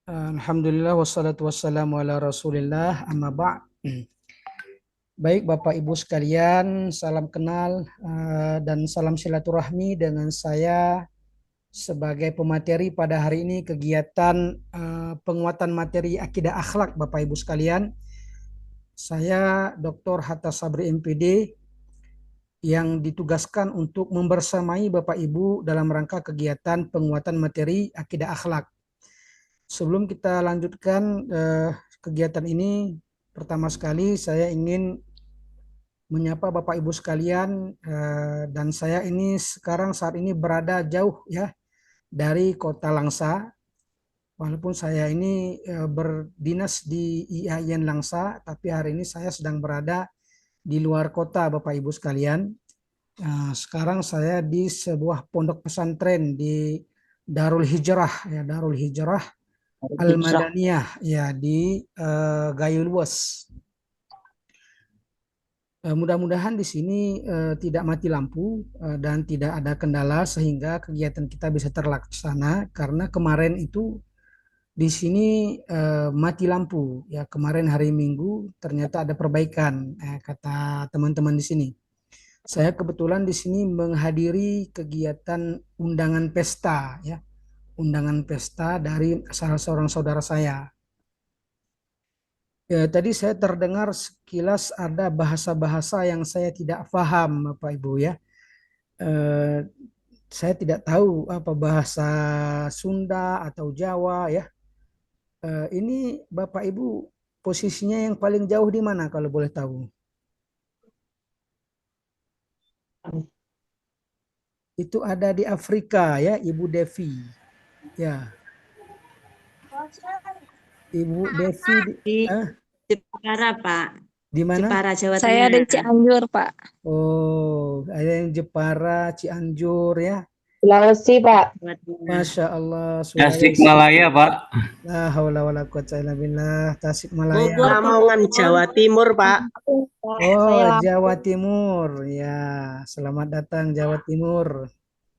Alhamdulillah wassalatu wassalamu ala Rasulillah amma ba'. Baik Bapak Ibu sekalian, salam kenal dan salam silaturahmi dengan saya sebagai pemateri pada hari ini kegiatan penguatan materi akidah akhlak Bapak Ibu sekalian. Saya Dr. Hatta Sabri MPD yang ditugaskan untuk membersamai Bapak Ibu dalam rangka kegiatan penguatan materi akidah akhlak. Sebelum kita lanjutkan kegiatan ini, pertama sekali saya ingin menyapa Bapak Ibu sekalian dan saya ini saat ini berada jauh ya dari Kota Langsa. Walaupun saya ini berdinas di IAIN Langsa, tapi hari ini saya sedang berada di luar kota Bapak Ibu sekalian. Sekarang saya di sebuah pondok pesantren di Darul Hijrah ya, Darul Hijrah Al-Madaniyah ya di Gayo Luas. Mudah-mudahan di sini tidak mati lampu dan tidak ada kendala sehingga kegiatan kita bisa terlaksana, karena kemarin itu di sini mati lampu ya, kemarin hari Minggu ternyata ada perbaikan kata teman-teman di sini. Saya kebetulan di sini menghadiri kegiatan undangan pesta ya, undangan pesta dari salah seorang saudara saya. Ya, tadi saya terdengar sekilas ada bahasa-bahasa yang saya tidak paham, Bapak Ibu ya. Saya tidak tahu apa bahasa Sunda atau Jawa ya. Ini Bapak Ibu posisinya yang paling jauh di mana kalau boleh tahu? Itu ada di Afrika ya, Ibu Devi. Ya, Ibu Devi Di Jepara, Pak. di mana? Jepara, Jawa Tengah. Saya di Cianjur, Pak. Oh, ada yang Jepara, Cianjur ya. Sulawesi, Pak. Jawa Tengah. Masya Allah, Tasikmalaya, Pak. La haula wala quwata illa billah. Tasikmalaya. Bogor, Pak. Lamongan, Jawa Timur, Pak. Oh, Jawa Timur. Ya, selamat datang Jawa Timur.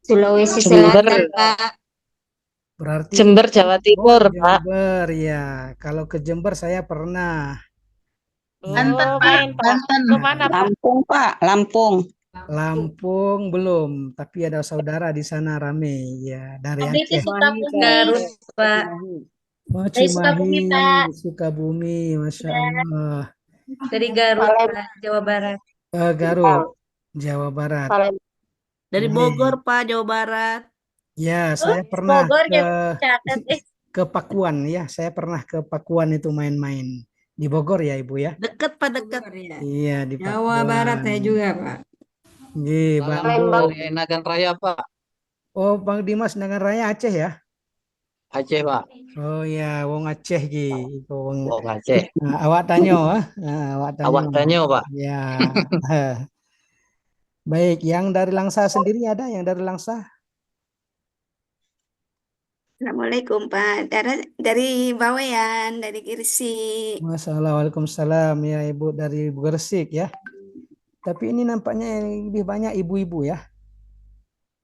Sulawesi Jember. Selatan, Pak. Berarti Jember, Jawa Timur, Pak. Jember ya. Kalau ke Jember saya pernah. Banten, Pak. main, Pak. Banten. Kemana, Pak? Lampung, Pak. Lampung. Lampung belum, tapi ada saudara di sana rame ya, dari Aceh. Garut, Pak. Oh, Dari Sukabumi, Cimahi, Pak. Sukabumi, Masya Allah. Dari Garut, Pak, Jawa Barat. Garut, Jawa Barat. Dari Baik. Bogor, Pak, Jawa Barat. Ya, saya pernah Bogor, ke catat. Pakuan ya. Saya pernah ke Pakuan itu main-main. Di Bogor ya, Ibu ya? Deket, Pak, deket. Iya, di Jawa Pakuan. Barat saya juga, Pak. Iya, Bandung. Dari Nagan Raya, Pak. Oh, Bang Dimas Nagan Raya Aceh ya? Aceh, Pak. Oh ya, wong Aceh ki. Wong Wong Aceh. awak tanyo, awak tanyo. Awak tanyo, Pak. Ya. Baik, yang dari Langsa sendiri ada yang dari Langsa? Assalamualaikum Pak. Dari Bawean, dari Gresik. Waalaikumsalam ya Ibu dari Gresik ya. Tapi ini nampaknya yang lebih banyak ibu-ibu ya.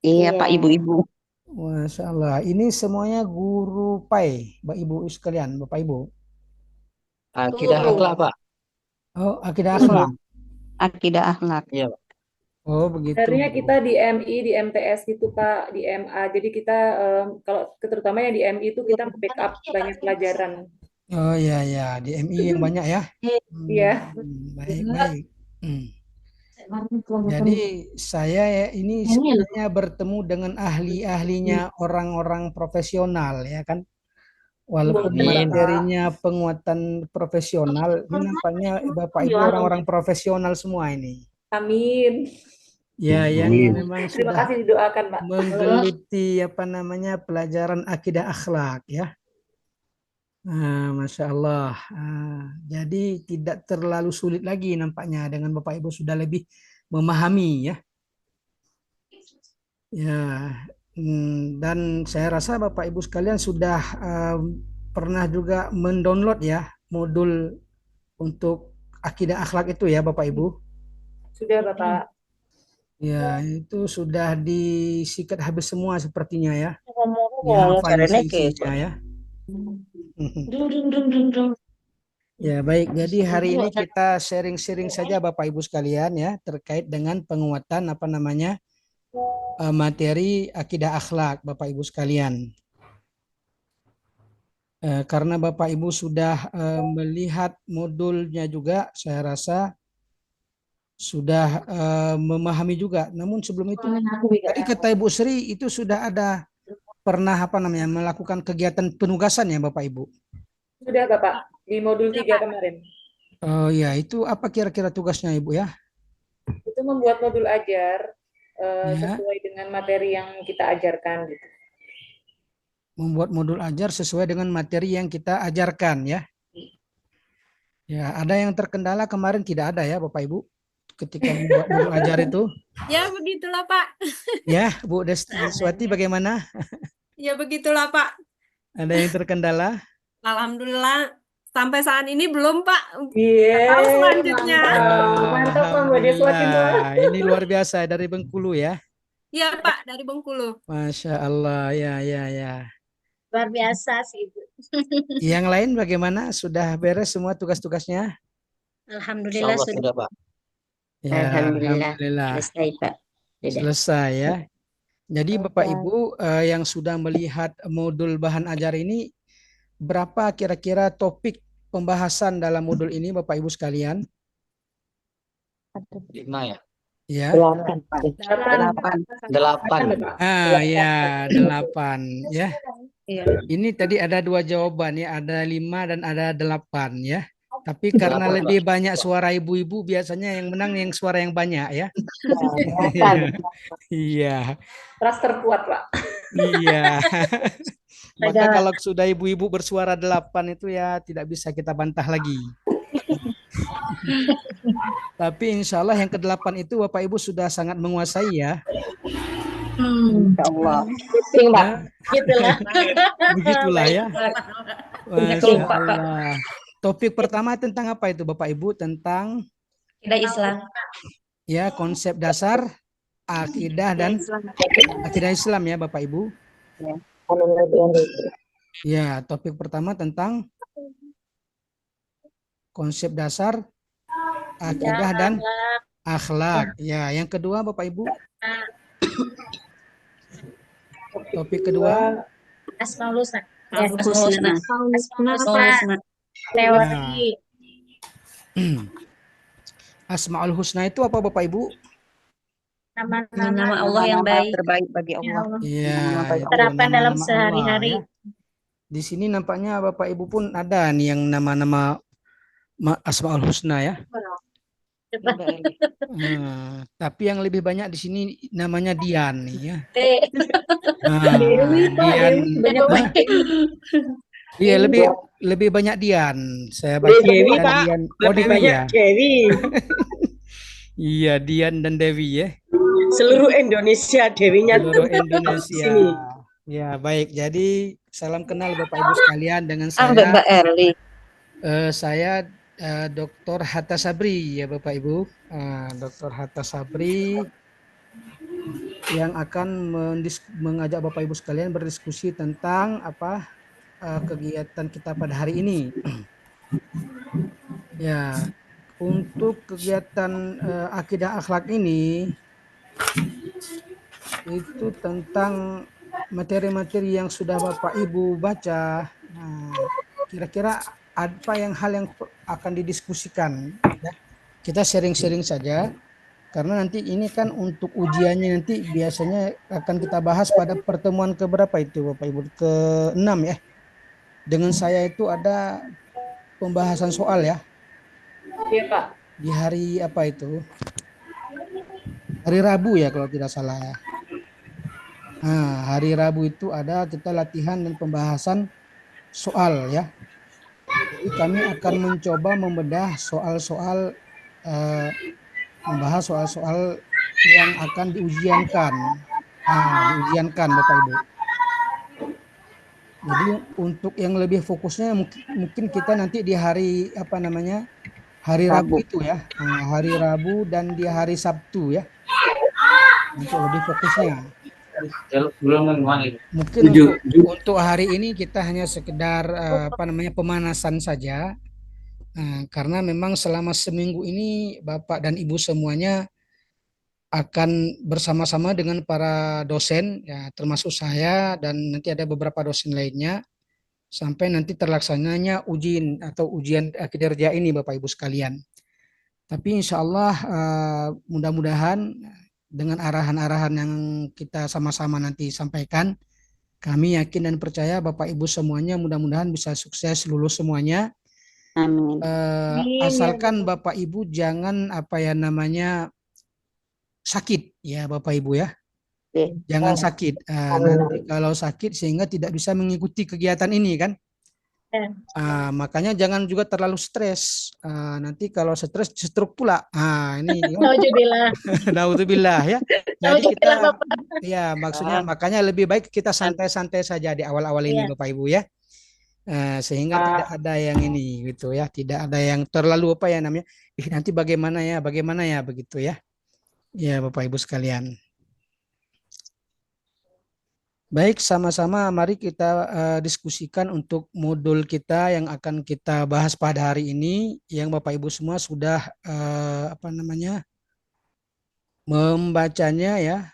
Iya, Pak, ibu-ibu. Masya Allah. Ini semuanya guru PAI, Bapak Ibu sekalian, Bapak Ibu. Akidah akhlak, Pak. Oh, akidah akhlak. Akidah akhlak. Iya, Pak. Oh, begitu. Sebenarnya kita di MI, di MTS gitu Pak, di MA. Jadi kita kalau terutama yang di MI itu kita backup banyak pelajaran. Oh ya ya, di MI yang banyak ya. Iya. Baik baik. Jadi saya ya ini sebenarnya bertemu dengan ahli-ahlinya orang-orang profesional ya kan. Walaupun Amin. materinya penguatan profesional, ini nampaknya Bapak Ibu orang-orang profesional semua ini. Amin. Ya, yang memang Terima sudah kasih didoakan Pak. menggeluti apa namanya pelajaran akidah akhlak ya. Masya Allah. Jadi tidak terlalu sulit lagi nampaknya dengan Bapak Ibu sudah lebih memahami ya. Ya, dan saya rasa Bapak Ibu sekalian sudah pernah juga mendownload ya modul untuk akidah akhlak itu ya Bapak Ibu. Sudah Bapak. Ya, itu sudah disikat habis semua sepertinya ya. dihafal caranya isi-isinya ya. Dung dung dung dung dung. Ya, baik. Jadi hari ini kita sharing-sharing saja Bapak Ibu sekalian ya terkait dengan penguatan materi akidah akhlak Bapak Ibu sekalian. Karena Bapak Ibu sudah melihat modulnya juga, saya rasa sudah memahami juga. Namun sebelum itu tadi kata Ibu Sri itu sudah ada pernah melakukan kegiatan penugasan ya Bapak Ibu. Sudah Bapak, di modul 3 kemarin. Oh ya, itu apa kira-kira tugasnya Ibu ya? Itu membuat modul ajar Ya. sesuai dengan materi yang kita ajarkan gitu. Membuat modul ajar sesuai dengan materi yang kita ajarkan ya. Ya, ada yang terkendala kemarin tidak ada ya Bapak Ibu ketika membuat modul ajar itu. Ya begitulah Pak. Ya, Bu Deswati bagaimana? Ya begitulah Pak. Ada yang terkendala? Alhamdulillah sampai saat ini belum Pak. Iya. Tahu selanjutnya. Mantap Pak Mbak Deswati tuh. Alhamdulillah. Ini luar biasa dari Bengkulu ya. Iya Pak, dari Bengkulu. Masya Allah, ya. Luar biasa sih Ibu. Yang lain bagaimana? Sudah beres semua tugas-tugasnya? Alhamdulillah Insyaallah sudah sudah Pak. Ya, Alhamdulillah. Alhamdulillah. Selesai, Pak. Sudah. Selesai ya. Jadi Bapak Ibu yang sudah melihat modul bahan ajar ini, berapa kira-kira topik pembahasan dalam modul ini Bapak Ibu sekalian? 5 ya. Ya. 8. Ya, 8 ya. Iya. Ini tadi ada 2 jawaban ya, ada 5 dan ada 8 ya. Tapi karena 8, lebih banyak suara ibu-ibu, biasanya yang menang yang suara yang banyak ya. Iya. Ras terkuat Pak. Iya. Maka kalau sudah ibu-ibu bersuara 8 itu ya tidak bisa kita bantah lagi. Tapi insya Allah yang ke-8 itu Bapak Ibu sudah sangat menguasai ya. Insya Allah. Begitulah ya. Masya Allah. Topik pertama tentang apa itu Bapak Ibu? Tentang Akidah Islam. ya konsep dasar akidah dan akidah Islam ya Bapak Ibu. Ya, topik pertama tentang konsep dasar akidah dan akhlak. Ya, yang kedua Bapak Ibu. Topik kedua Asmaul Husna. teori. Asmaul Husna itu apa Bapak Ibu? Nama Allah yang baik. Terbaik bagi Allah. Iya, itu Terapkan dalam nama-nama sehari-hari. Allah, ya. Di sini nampaknya Bapak Ibu pun ada nih yang nama-nama Asmaul Husna ya. Tapi yang lebih banyak di sini namanya Dian nih ya. Dian. Iya, lebih banyak Dian. Saya baca Dewi, dan Pak. Dian. Oh, Lebih Dewi banyak ya. Dewi. Iya, Dian dan Dewi ya. Seluruh Indonesia Dewinya Seluruh tuh Indonesia. sini. Ya, baik. Jadi salam kenal Bapak Ibu sekalian dengan saya. Mbak Erli. Saya Dr. Hatta Sabri ya Bapak Ibu. Dr. Hatta Sabri yang akan mengajak Bapak Ibu sekalian berdiskusi tentang kegiatan kita pada hari ini. Ya, untuk kegiatan akidah akhlak ini itu tentang materi-materi yang sudah Bapak Ibu baca. Kira-kira apa hal yang akan didiskusikan ya. Kita sharing-sharing saja karena nanti ini kan untuk ujiannya nanti biasanya akan kita bahas pada pertemuan keberapa itu Bapak Ibu, ke-6 ya. Dengan saya itu ada pembahasan soal ya. Iya Pak. Di hari apa itu? Hari Rabu ya kalau tidak salah ya. Hari Rabu itu ada kita latihan dan pembahasan soal ya. Jadi kami akan mencoba membedah soal-soal, membahas soal-soal yang akan diujiankan. Diujiankan Bapak Ibu. Jadi untuk yang lebih fokusnya mungkin kita nanti di hari hari Rabu itu ya. Hari Rabu dan di hari Sabtu ya. Untuk lebih fokusnya. Mungkin untuk hari ini kita hanya sekedar pemanasan saja. Karena memang selama seminggu ini Bapak dan Ibu semuanya akan bersama-sama dengan para dosen, ya termasuk saya dan nanti ada beberapa dosen lainnya, sampai nanti terlaksananya ujian kinerja ini Bapak Ibu sekalian. Tapi insya Allah mudah-mudahan dengan arahan-arahan yang kita sama-sama nanti sampaikan, kami yakin dan percaya Bapak Ibu semuanya mudah-mudahan bisa sukses lulus semuanya. Amin. Asalkan Bapak Ibu jangan sakit ya Bapak Ibu ya. Jangan sakit. Nanti kalau sakit sehingga tidak bisa mengikuti kegiatan ini kan. Makanya jangan juga terlalu stres. Nanti kalau stres stroke pula. Ini naudzubillah ya. Jadi kita ya maksudnya makanya lebih baik kita santai-santai saja di awal-awal ini Bapak Ibu ya. Sehingga tidak ada yang ini gitu ya, tidak ada yang terlalu nanti bagaimana ya begitu ya. Ya Bapak Ibu sekalian. Baik, sama-sama mari kita diskusikan untuk modul kita yang akan kita bahas pada hari ini, yang Bapak Ibu semua sudah membacanya ya.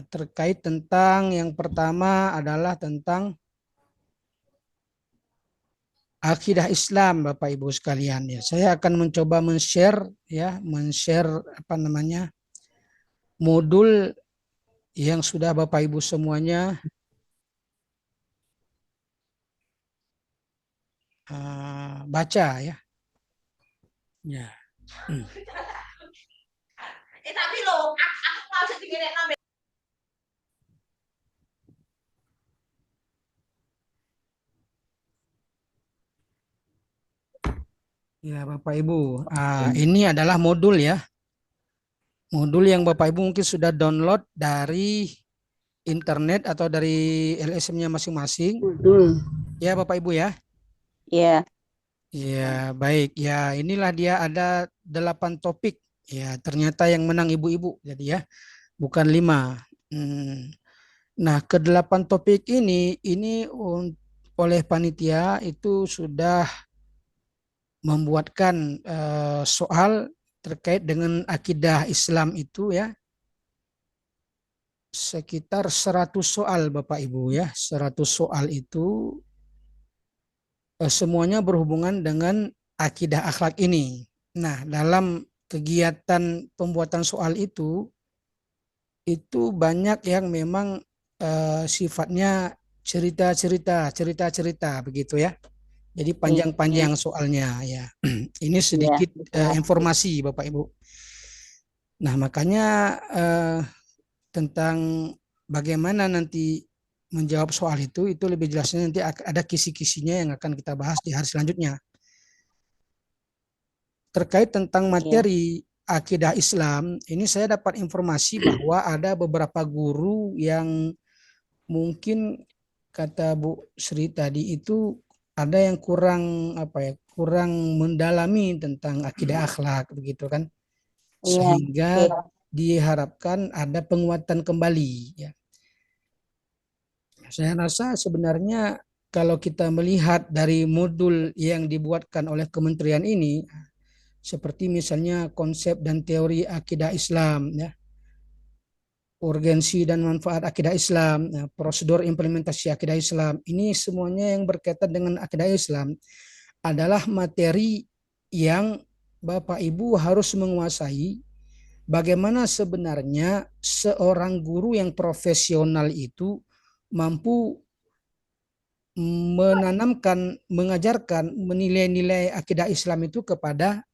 Terkait tentang yang pertama adalah tentang akidah Islam Bapak Ibu sekalian ya. Saya akan mencoba men-share modul yang sudah Bapak Ibu semuanya baca ya. Ya. Ya Bapak Ibu, ini adalah modul ya. Modul yang Bapak Ibu mungkin sudah download dari internet atau dari LSM-nya masing-masing. Ya Bapak Ibu ya. Iya. Ya baik, ya inilah dia ada 8 topik. Ya ternyata yang menang ibu-ibu jadi ya, bukan 5. Nah ke-8 topik ini oleh panitia itu sudah membuatkan soal terkait dengan akidah Islam itu ya, sekitar 100 soal Bapak Ibu ya. 100 soal itu semuanya berhubungan dengan akidah akhlak ini. Nah dalam kegiatan pembuatan soal itu banyak yang memang sifatnya cerita-cerita begitu ya. Jadi panjang-panjang soalnya ya. Ini sedikit informasi Bapak Ibu. Nah makanya tentang bagaimana nanti menjawab soal itu lebih jelasnya nanti ada kisi-kisinya yang akan kita bahas di hari selanjutnya. Terkait tentang materi akidah Islam, ini saya dapat informasi bahwa ada beberapa guru yang mungkin kata Bu Sri tadi itu ada yang kurang mendalami tentang akidah akhlak begitu kan, sehingga diharapkan ada penguatan kembali ya. Saya rasa sebenarnya kalau kita melihat dari modul yang dibuatkan oleh kementerian ini, seperti misalnya konsep dan teori akidah Islam ya, urgensi dan manfaat akidah Islam, prosedur implementasi akidah Islam, ini semuanya yang berkaitan dengan akidah Islam adalah materi yang Bapak Ibu harus menguasai. Bagaimana sebenarnya seorang guru yang profesional itu mampu menanamkan, mengajarkan, menilai-nilai akidah Islam itu kepada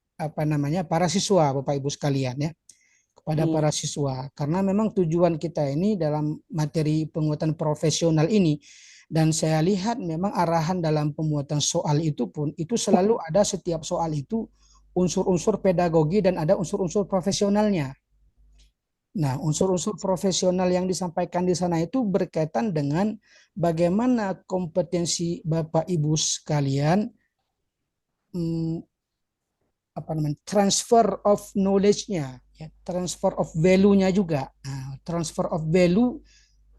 para siswa Bapak Ibu sekalian ya. Pada para siswa, karena memang tujuan kita ini dalam materi penguatan profesional ini, dan saya lihat memang arahan dalam pembuatan soal itu pun itu selalu ada, setiap soal itu unsur-unsur pedagogi dan ada unsur-unsur profesionalnya. Nah, unsur-unsur profesional yang disampaikan di sana itu berkaitan dengan bagaimana kompetensi Bapak Ibu sekalian, transfer of knowledge-nya, ya, transfer of value-nya juga. Nah, transfer of value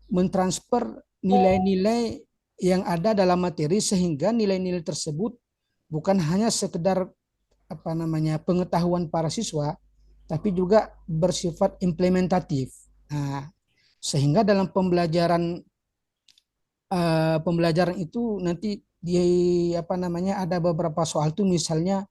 mentransfer nilai-nilai yang ada dalam materi sehingga nilai-nilai tersebut bukan hanya sekedar pengetahuan para siswa, tapi juga bersifat implementatif. Nah, sehingga dalam pembelajaran itu nanti ada beberapa soal tuh, misalnya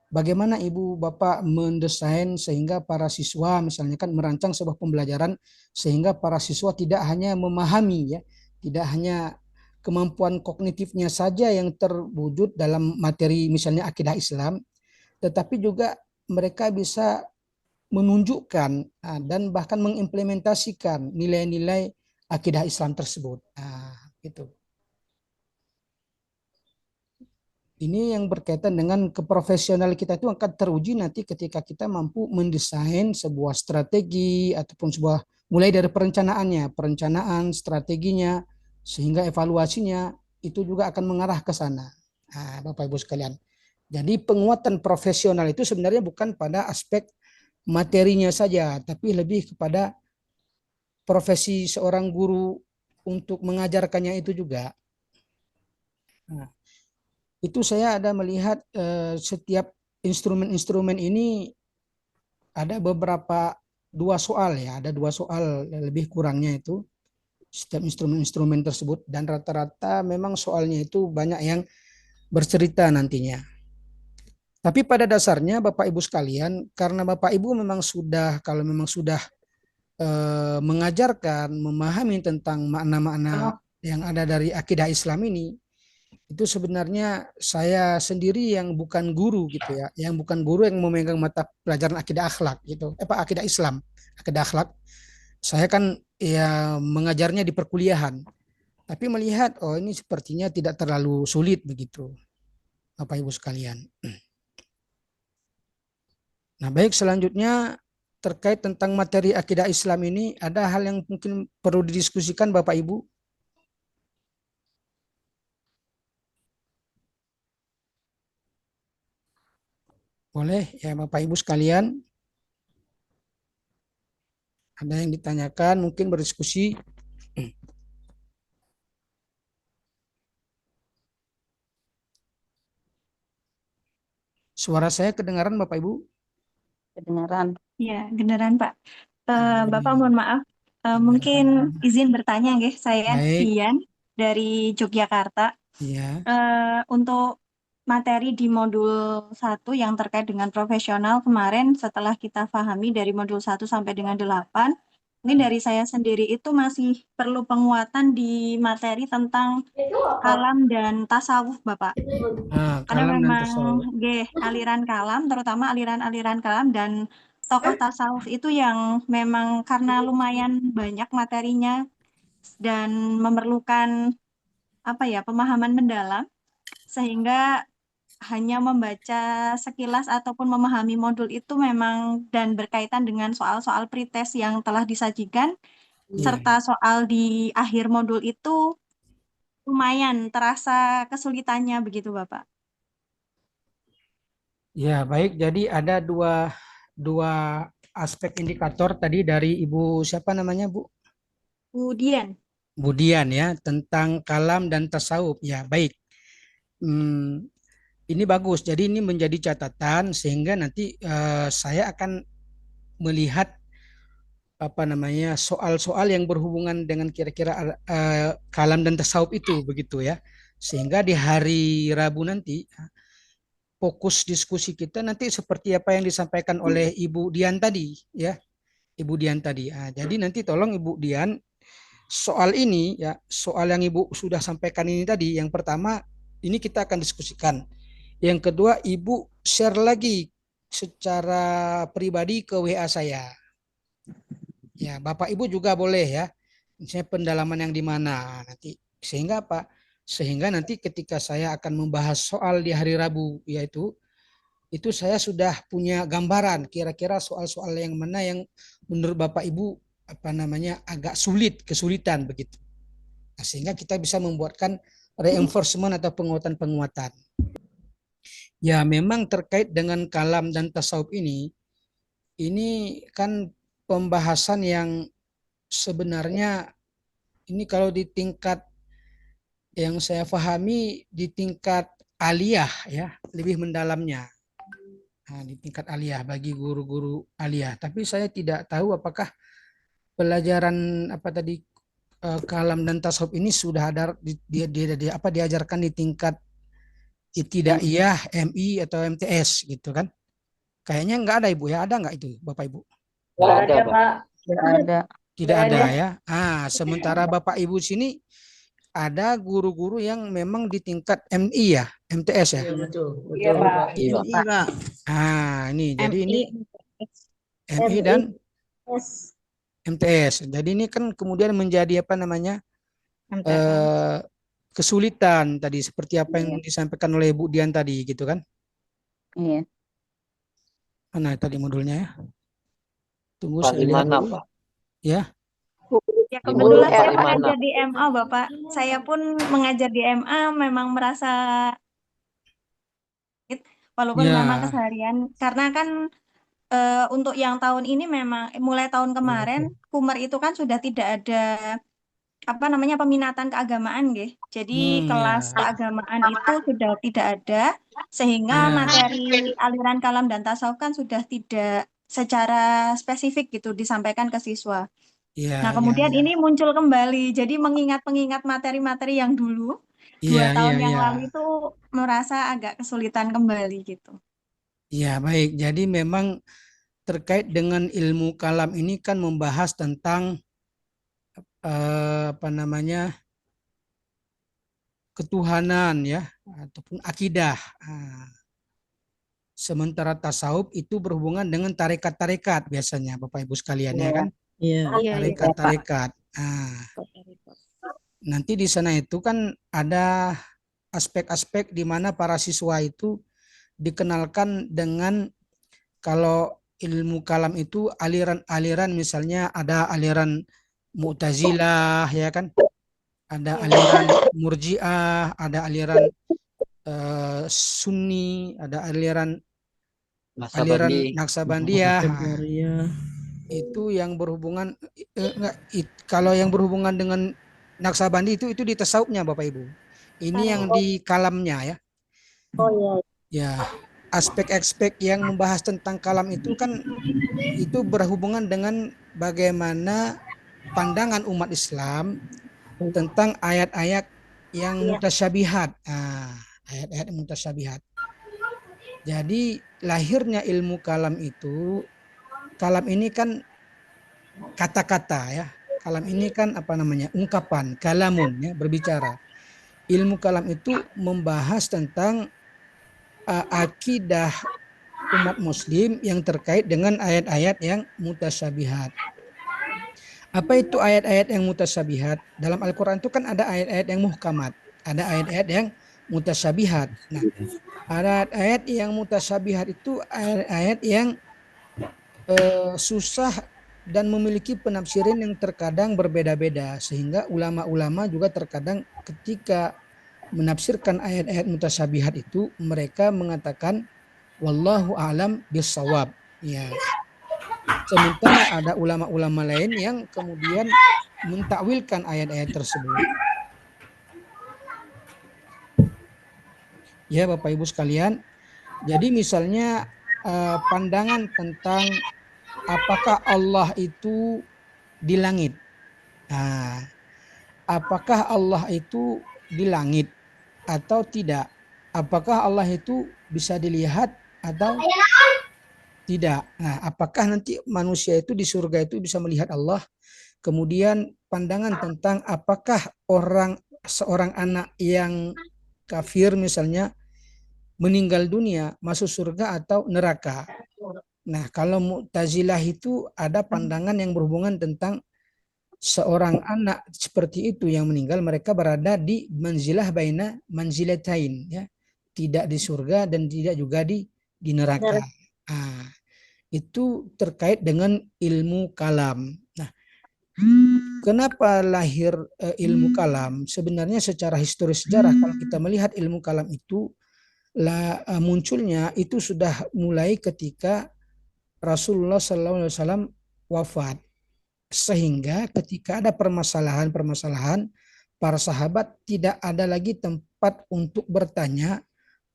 bagaimana Ibu Bapak mendesain sehingga para siswa misalnya kan merancang sebuah pembelajaran sehingga para siswa tidak hanya memahami ya, tidak hanya kemampuan kognitifnya saja yang terwujud dalam materi misalnya akidah Islam, tetapi juga mereka bisa menunjukkan dan bahkan mengimplementasikan nilai-nilai akidah Islam tersebut. Gitu. Ini yang berkaitan dengan keprofesional kita itu akan teruji nanti ketika kita mampu mendesain sebuah strategi ataupun sebuah, mulai dari perencanaan, strateginya, sehingga evaluasinya itu juga akan mengarah ke sana. Bapak Ibu sekalian. Jadi penguatan profesional itu sebenarnya bukan pada aspek materinya saja, tapi lebih kepada profesi seorang guru untuk mengajarkannya itu juga. Nah, itu saya ada melihat setiap instrumen-instrumen ini ada beberapa dua soal ya, ada dua soal lebih kurangnya itu setiap instrumen-instrumen tersebut, dan rata-rata memang soalnya itu banyak yang bercerita nantinya. Tapi pada dasarnya Bapak Ibu sekalian, karena Bapak Ibu memang sudah mengajarkan, memahami tentang makna-makna yang ada dari akidah Islam ini, itu sebenarnya saya sendiri yang bukan guru gitu ya, yang bukan guru yang memegang mata pelajaran akidah akhlak gitu, akidah Islam, akidah akhlak. Saya kan ya mengajarnya di perkuliahan, tapi melihat ini sepertinya tidak terlalu sulit begitu, Bapak Ibu sekalian. Nah, baik, selanjutnya terkait tentang materi akidah Islam ini, ada hal yang mungkin perlu didiskusikan Bapak Ibu? Boleh ya Bapak Ibu sekalian? Ada yang ditanyakan, mungkin berdiskusi. Suara saya kedengaran Bapak Ibu? Kedengaran. Ya, kedengaran Pak. Bapak mohon maaf, mungkin izin bertanya nggih, saya Baik. Dian dari Yogyakarta. Iya. Untuk materi di modul 1 yang terkait dengan profesional kemarin setelah kita pahami dari modul 1 sampai dengan 8, mungkin dari saya sendiri itu masih perlu penguatan di materi tentang kalam dan tasawuf, Bapak. Karena Kalam dan memang tasawuf. aliran kalam, terutama aliran-aliran kalam dan tokoh tasawuf itu yang memang karena lumayan banyak materinya dan memerlukan pemahaman mendalam, sehingga hanya membaca sekilas ataupun memahami modul itu memang dan berkaitan dengan soal-soal pretest yang telah disajikan, serta soal di akhir modul itu lumayan terasa kesulitannya begitu Bapak. Ya, baik. Jadi ada dua aspek indikator tadi dari Ibu siapa namanya, Bu? Bu Dian. Bu Dian ya, tentang kalam dan tasawuf. Ya, baik. Ini bagus. Jadi ini menjadi catatan sehingga nanti saya akan melihat soal-soal yang berhubungan dengan kira-kira kalam dan tasawuf itu begitu ya. Sehingga di hari Rabu nanti fokus diskusi kita nanti seperti apa yang disampaikan oleh Ibu Dian tadi ya. Ibu Dian tadi. Jadi nanti tolong Ibu Dian soal ini ya, soal yang Ibu sudah sampaikan ini tadi, yang pertama ini kita akan diskusikan. Yang kedua, Ibu share lagi secara pribadi ke WA saya. Ya, Bapak Ibu juga boleh ya. Misalnya pendalaman yang di mana nanti. Sehingga apa? Sehingga nanti ketika saya akan membahas soal di hari Rabu yaitu itu saya sudah punya gambaran kira-kira soal-soal yang mana yang menurut Bapak Ibu agak kesulitan begitu. Nah, sehingga kita bisa membuatkan reinforcement atau penguatan-penguatan. Ya, memang terkait dengan kalam dan tasawuf ini kan pembahasan yang sebenarnya ini kalau di tingkat yang saya pahami di tingkat aliyah ya, lebih mendalamnya. Nah, di tingkat aliyah bagi guru-guru aliyah. Tapi saya tidak tahu apakah pelajaran apa tadi kalam dan tasawuf ini sudah ada diajarkan di tingkat ibtidaiyah, MI atau MTS gitu kan? Kayaknya nggak ada Ibu ya, ada nggak itu Bapak Ibu? Nggak ada, Pak. Tidak ada. Tidak Nggak ada ada. ya. Sementara Bapak Ibu sini ada guru-guru yang memang di tingkat MI ya, MTS ya. Betul, Iya, Pak. Iya. Ini jadi ini MI MI. dan Yes. MTS. Jadi ini kan kemudian menjadi apa namanya MTS. kesulitan tadi seperti apa yang disampaikan oleh Bu Dian tadi gitu kan? Iya. Mana tadi modulnya ya? Tunggu Pak saya di lihat mana, dulu. Pak? Ya. Ya, Di kebetulan mana, saya Pak? Di mana? mengajar di MA, Bapak. Saya pun mengajar di MA memang merasa walaupun memang Ya. keseharian karena kan untuk yang tahun ini memang mulai tahun kemarin Kumer itu kan sudah tidak ada apa namanya peminatan keagamaan nggih. Jadi kelas Ya. keagamaan itu sudah tidak ada sehingga Ya. materi aliran kalam dan tasawuf kan sudah tidak secara spesifik gitu disampaikan ke siswa. Ya, Nah, ya, kemudian ya. ini muncul kembali. Jadi mengingat-mengingat materi-materi yang dulu Iya, 2 tahun iya, yang iya. lalu itu merasa agak kesulitan kembali gitu. Ya, baik. Jadi memang terkait dengan ilmu kalam ini kan membahas tentang apa namanya ketuhanan ya ataupun akidah. Sementara tasawuf itu berhubungan dengan tarekat-tarekat biasanya Bapak Ibu sekalian ya kan? Iya. Tarekat-tarekat. Nanti di sana itu kan ada aspek-aspek di mana para siswa itu dikenalkan dengan kalau ilmu kalam itu aliran-aliran, misalnya ada aliran Mu'tazilah ya kan, ada aliran Murji'ah, ada aliran Sunni, ada aliran Naksabandi. Naksabandiyah. Itu yang berhubungan kalau yang berhubungan dengan Naksabandi itu di tasawufnya Bapak Ibu. Ini yang di kalamnya ya. Oh iya. Ya, aspek-aspek yang membahas tentang kalam itu kan itu berhubungan dengan bagaimana pandangan umat Islam tentang ayat-ayat yang mutasyabihat. Ayat-ayat mutasyabihat. Jadi lahirnya ilmu kalam itu, kalam ini kan kata-kata ya. Kalam ini kan apa namanya? Ungkapan, kalamun ya, berbicara. Ilmu kalam itu membahas tentang akidah umat muslim yang terkait dengan ayat-ayat yang mutasyabihat. Apa itu ayat-ayat yang mutasyabihat? Dalam Al-Quran itu kan ada ayat-ayat yang muhkamat, ada ayat-ayat yang mutasyabihat. Nah, ayat-ayat yang mutasyabihat itu ayat-ayat yang susah dan memiliki penafsiran yang terkadang berbeda-beda, sehingga ulama-ulama juga terkadang ketika menafsirkan ayat-ayat mutasyabihat itu mereka mengatakan wallahu a'lam bissawab ya. Sementara ada ulama-ulama lain yang kemudian mentakwilkan ayat-ayat tersebut. Ya Bapak Ibu sekalian, jadi misalnya pandangan tentang apakah Allah itu di langit. Apakah Allah itu di langit atau tidak? Apakah Allah itu bisa dilihat atau tidak? Nah, apakah nanti manusia itu di surga itu bisa melihat Allah? Kemudian pandangan tentang apakah seorang anak yang kafir misalnya meninggal dunia masuk surga atau neraka. Nah, kalau Mu'tazilah itu ada pandangan yang berhubungan tentang seorang anak seperti itu yang meninggal, mereka berada di manzilah baina manzilatain ya. Tidak di surga dan tidak juga di neraka. Itu terkait dengan ilmu kalam. Nah, kenapa lahir ilmu kalam? Sebenarnya secara historis sejarah kalau kita melihat ilmu kalam itu munculnya itu sudah mulai ketika Rasulullah SAW wafat. Sehingga ketika ada permasalahan-permasalahan, para sahabat tidak ada lagi tempat untuk bertanya,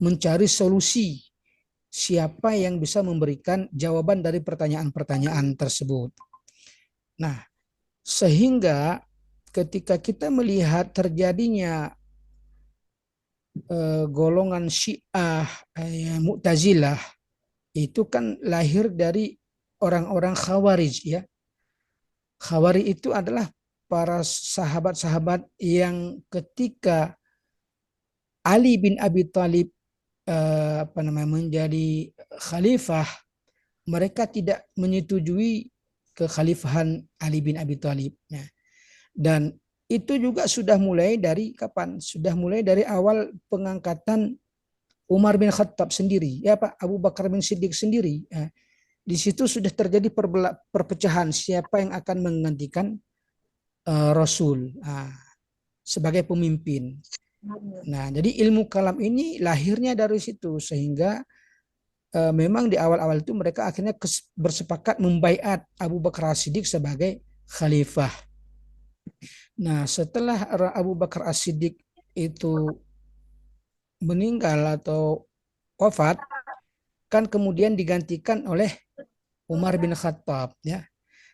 mencari solusi. Siapa yang bisa memberikan jawaban dari pertanyaan-pertanyaan tersebut. Nah, sehingga ketika kita melihat terjadinya golongan Syiah, Mu'tazilah, itu kan lahir dari orang-orang Khawarij ya. Khawarij itu adalah para sahabat-sahabat yang ketika Ali bin Abi Thalib menjadi khalifah, mereka tidak menyetujui kekhalifahan Ali bin Abi Thalib. Nah, dan itu juga sudah mulai dari kapan? Sudah mulai dari awal pengangkatan Umar bin Khattab sendiri, ya Pak, Abu Bakar bin Siddiq sendiri. Nah, di situ sudah terjadi perpecahan siapa yang akan menggantikan Rasul sebagai pemimpin. Nah, jadi ilmu kalam ini lahirnya dari situ, sehingga memang di awal-awal itu mereka akhirnya bersepakat membaiat Abu Bakar As-Siddiq sebagai khalifah. Nah, setelah Abu Bakar As-Siddiq itu meninggal atau wafat, kan kemudian digantikan oleh Umar bin Khattab ya.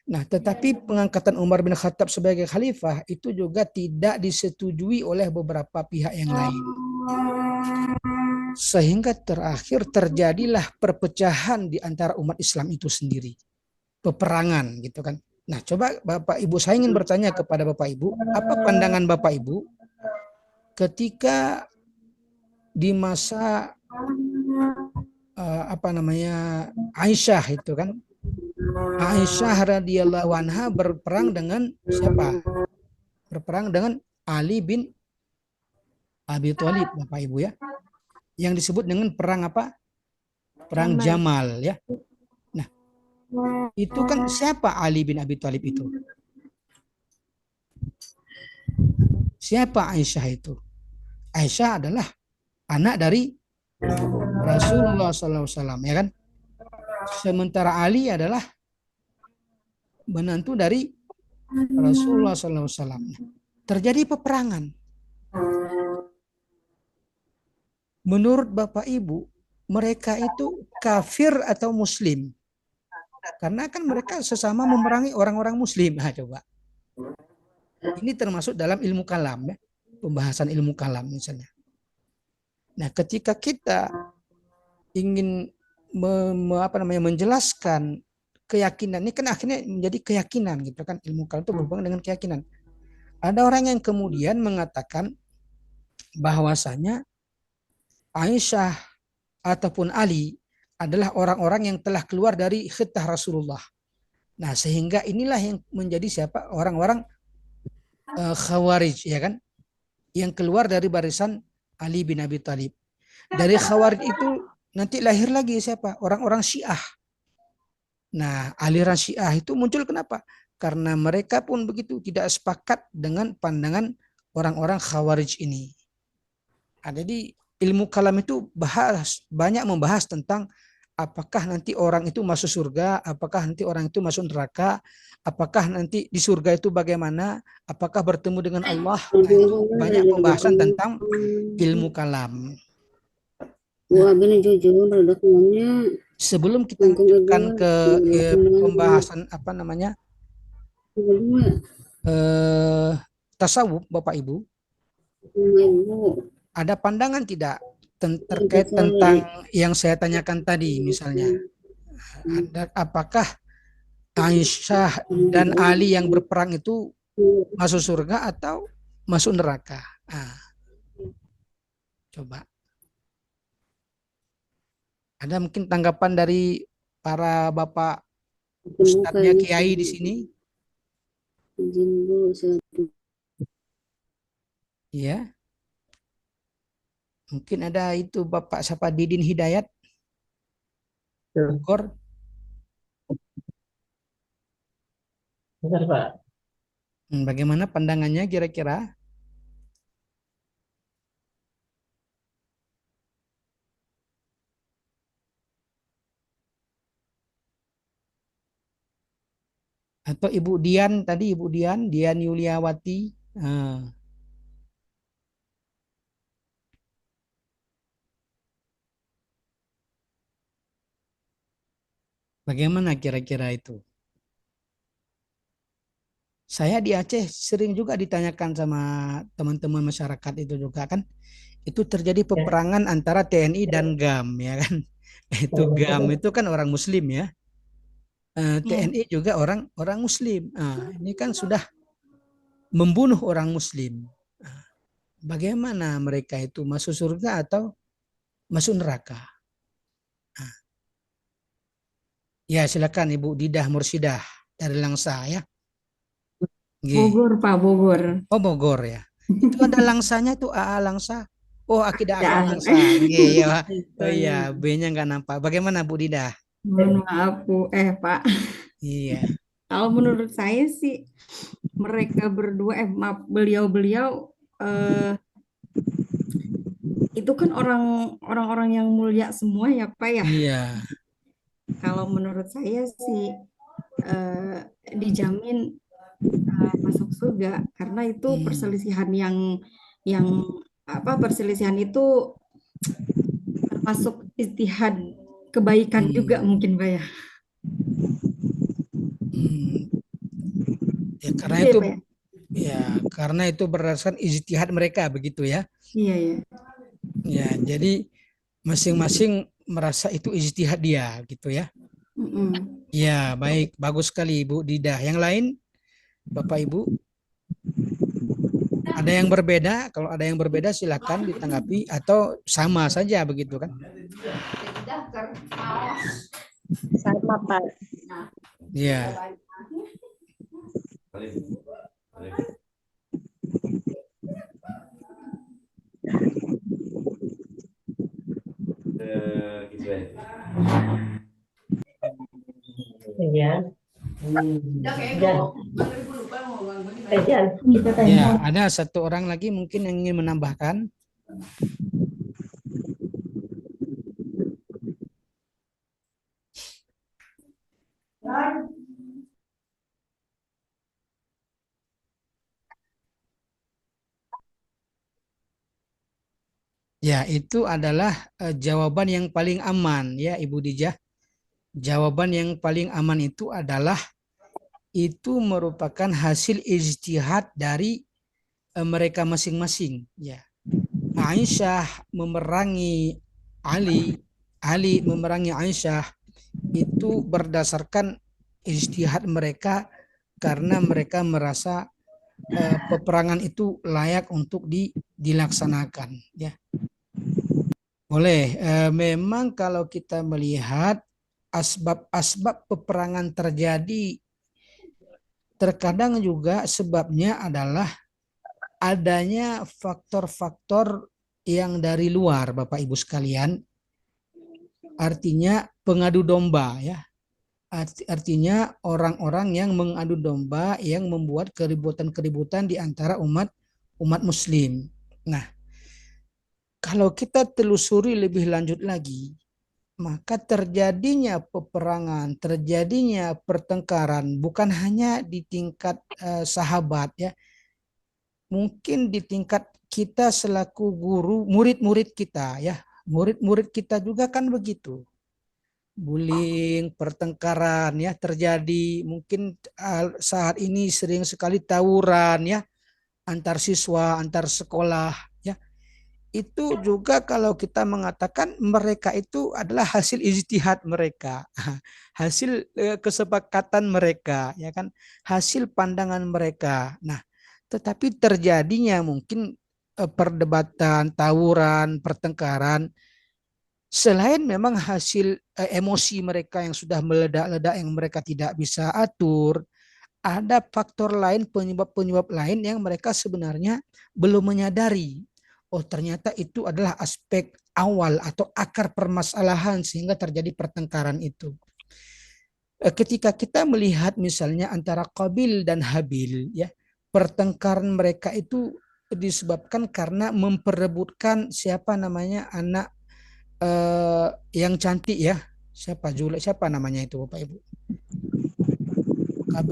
Nah, tetapi pengangkatan Umar bin Khattab sebagai khalifah itu juga tidak disetujui oleh beberapa pihak yang lain. Sehingga terakhir terjadilah perpecahan di antara umat Islam itu sendiri. Peperangan gitu kan. Nah, coba Bapak Ibu, saya ingin bertanya kepada Bapak Ibu, apa pandangan Bapak Ibu ketika di masa Aisyah itu kan, Aisyah radhiyallahu anha berperang dengan siapa? Berperang dengan Ali bin Abi Thalib, Bapak Ibu ya. Yang disebut dengan perang apa? Perang Jamal ya. Nah, itu kan siapa Ali bin Abi Thalib itu? Siapa Aisyah itu? Aisyah adalah anak dari Rasulullah SAW ya kan. Sementara Ali adalah menantu dari Rasulullah SAW. Terjadi peperangan. Menurut Bapak Ibu, mereka itu kafir atau muslim? Karena kan mereka sesama memerangi orang-orang muslim. Nah, coba. Ini termasuk dalam ilmu kalam ya. Pembahasan ilmu kalam misalnya. Nah, ketika kita ingin menjelaskan keyakinan, ini kan akhirnya menjadi keyakinan gitu kan, ilmu kalam itu berhubungan dengan keyakinan. Ada orang yang kemudian mengatakan bahwasanya Aisyah ataupun Ali adalah orang-orang yang telah keluar dari khitah Rasulullah. Nah, sehingga inilah yang menjadi siapa? Orang-orang Khawarij ya kan, yang keluar dari barisan Ali bin Abi Thalib. Dari Khawarij itu nanti lahir lagi siapa? Orang-orang Syiah. Nah, aliran Syiah itu muncul kenapa? Karena mereka pun begitu tidak sepakat dengan pandangan orang-orang Khawarij ini. Jadi ilmu kalam itu banyak membahas tentang apakah nanti orang itu masuk surga, apakah nanti orang itu masuk neraka, apakah nanti di surga itu bagaimana, apakah bertemu dengan Allah. Nah, itu banyak pembahasan tentang ilmu kalam. Sebelum kita lanjutkan ke pembahasan tasawuf, Bapak Ibu, ada pandangan tidak terkait tentang yang saya tanyakan tadi, misalnya apakah Aisyah dan Ali yang berperang itu masuk surga atau masuk neraka? Coba ada mungkin tanggapan dari para bapak ustadznya kiai di sini? Ya, mungkin ada itu Bapak siapa, Didin Hidayat Bogor. Benar, Pak. Bagaimana pandangannya kira-kira? Atau Ibu Dian tadi, Ibu Dian Yuliawati. Bagaimana kira-kira itu? Saya di Aceh sering juga ditanyakan sama teman-teman masyarakat itu juga kan. Itu terjadi peperangan antara TNI dan GAM ya kan. Itu GAM itu kan orang Muslim ya. TNI juga orang Muslim. Ini kan sudah membunuh orang Muslim. Bagaimana mereka itu masuk surga atau masuk neraka? Ya silakan Ibu Didah Mursidah dari Langsa ya. Bogor, Pak, Bogor. Oh Bogor ya. Itu ada langsanya tuh AA Langsa. Oh Akidah Ya. Langsa. Iya. Oh iya, B-nya nggak nampak. Bagaimana Bu Didah? Mohon maaf, Bu. Pak. Iya. Kalau menurut saya sih mereka berdua, maaf, beliau-beliau itu kan orang-orang yang mulia semua ya, Pak ya. Iya. Kalau menurut saya sih dijamin masuk surga karena itu perselisihan yang perselisihan itu termasuk ijtihad kebaikan juga mungkin Pak ya. Ya karena Iya, itu Pak, ya karena itu berdasarkan ijtihad mereka begitu ya. Iya ya. Ya, jadi masing-masing merasa itu ijtihad dia gitu ya. Ya, baik, bagus sekali Ibu Didah. Yang lain Bapak Ibu? Ada yang berbeda? Kalau ada yang berbeda silakan ditanggapi atau sama saja begitu kan? Sama Pak. Iya. Ya, ada satu orang lagi mungkin yang ingin menambahkan. Ya, itu adalah jawaban yang paling aman ya Ibu Dijah. Jawaban yang paling aman itu adalah itu merupakan hasil ijtihad dari mereka masing-masing ya. Aisyah memerangi Ali, Ali memerangi Aisyah itu berdasarkan ijtihad mereka karena mereka merasa peperangan itu layak untuk dilaksanakan ya. Boleh, memang kalau kita melihat asbab-asbab peperangan terjadi terkadang juga sebabnya adalah adanya faktor-faktor yang dari luar Bapak Ibu sekalian. Artinya pengadu domba ya. Artinya orang-orang yang mengadu domba yang membuat keributan-keributan di antara umat muslim. Nah, kalau kita telusuri lebih lanjut lagi, maka terjadinya peperangan, terjadinya pertengkaran bukan hanya di tingkat sahabat ya. Mungkin di tingkat kita selaku guru, murid-murid kita ya. Murid-murid kita juga kan begitu. Bullying, pertengkaran ya terjadi. Mungkin saat ini sering sekali tawuran ya antar siswa, antar sekolah ya. Itu juga kalau kita mengatakan mereka itu adalah hasil ijtihad mereka, hasil kesepakatan mereka, ya kan, hasil pandangan mereka. Nah, tetapi terjadinya mungkin perdebatan, tawuran, pertengkaran, selain memang hasil emosi mereka yang sudah meledak-ledak yang mereka tidak bisa atur, ada faktor lain, penyebab-penyebab lain yang mereka sebenarnya belum menyadari. Oh ternyata itu adalah aspek awal atau akar permasalahan sehingga terjadi pertengkaran itu. Ketika kita melihat misalnya antara Qabil dan Habil, ya pertengkaran mereka itu disebabkan karena memperebutkan siapa namanya anak yang cantik ya, siapa namanya itu Bapak Ibu?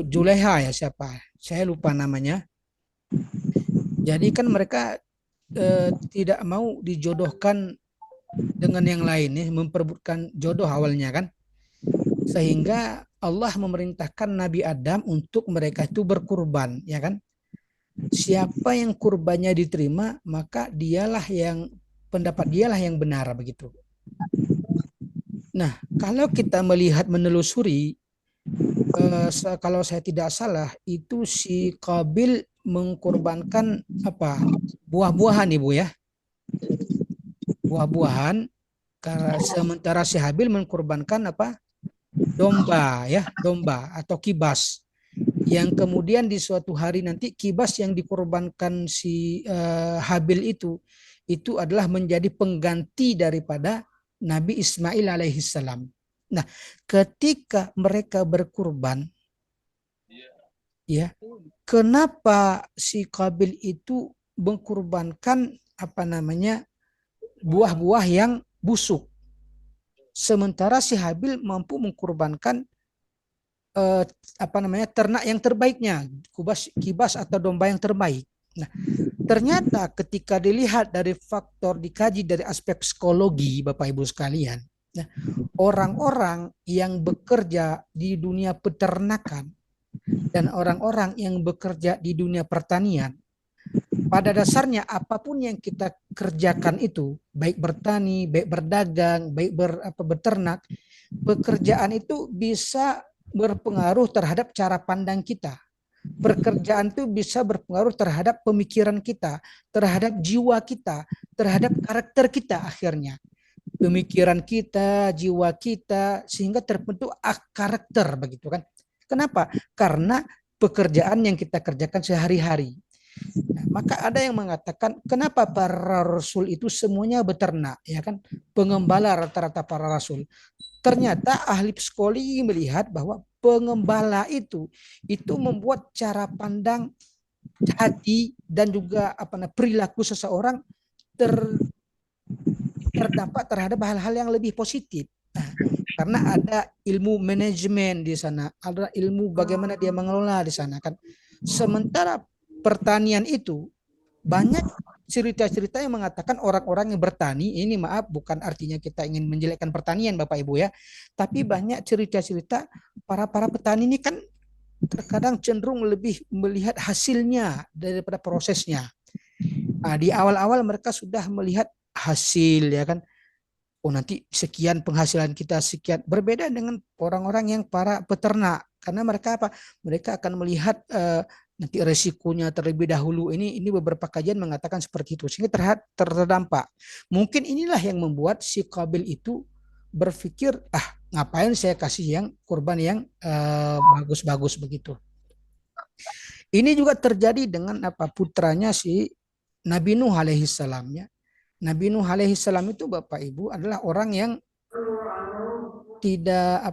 Juleha ya siapa? Saya lupa namanya. Jadi kan mereka tidak mau dijodohkan dengan yang lain ya, memperebutkan jodoh awalnya kan. Sehingga Allah memerintahkan Nabi Adam untuk mereka itu berkurban, ya kan? Siapa yang kurbannya diterima, maka pendapat dialah yang benar begitu. Nah, kalau kita melihat menelusuri, kalau saya tidak salah, itu si Qabil mengkorbankan apa? Buah-buahan, Ibu ya. Buah-buahan, sementara si Habil mengkorbankan apa? Domba ya, domba atau kibas. Yang kemudian di suatu hari nanti kibas yang dikorbankan si Habil itu adalah menjadi pengganti daripada Nabi Ismail alaihissalam. Nah, ketika mereka berkurban, ya, kenapa si Qabil itu mengkurbankan buah-buah yang busuk, sementara si Habil mampu mengkurbankan ternak yang terbaiknya, kibas atau domba yang terbaik. Nah, ternyata ketika dilihat dari faktor, dikaji dari aspek psikologi, Bapak Ibu sekalian, orang-orang yang bekerja di dunia peternakan dan orang-orang yang bekerja di dunia pertanian, pada dasarnya apapun yang kita kerjakan itu, baik bertani, baik berdagang, baik beternak, pekerjaan itu bisa berpengaruh terhadap cara pandang kita. Pekerjaan itu bisa berpengaruh terhadap pemikiran kita, terhadap jiwa kita, terhadap karakter kita akhirnya. Pemikiran kita, jiwa kita, sehingga terbentuk karakter begitu kan. Kenapa? Karena pekerjaan yang kita kerjakan sehari-hari. Nah, maka ada yang mengatakan kenapa para rasul itu semuanya beternak, ya kan? Pengembala rata-rata para rasul. Ternyata ahli psikologi melihat bahwa pengembala itu membuat cara pandang, hati dan juga perilaku seseorang terdampak terhadap hal-hal yang lebih positif. Nah, karena ada ilmu manajemen di sana, ada ilmu bagaimana dia mengelola di sana kan. Sementara pertanian itu banyak cerita-cerita yang mengatakan orang-orang yang bertani, ini maaf bukan artinya kita ingin menjelekkan pertanian Bapak Ibu ya, tapi banyak cerita-cerita para petani ini kan terkadang cenderung lebih melihat hasilnya daripada prosesnya. Nah, di awal-awal mereka sudah melihat hasil ya kan, oh nanti sekian penghasilan kita sekian, berbeda dengan orang-orang yang para peternak, karena mereka mereka akan melihat nanti resikonya terlebih dahulu. Ini beberapa kajian mengatakan seperti itu, sehingga terdampak. Mungkin inilah yang membuat si Qabil itu berpikir, ngapain saya kasih yang kurban yang bagus-bagus begitu. Ini juga terjadi dengan putranya si Nabi Nuh alaihissalam ya. Nabi Nuh alaihissalam itu Bapak Ibu adalah orang yang tidak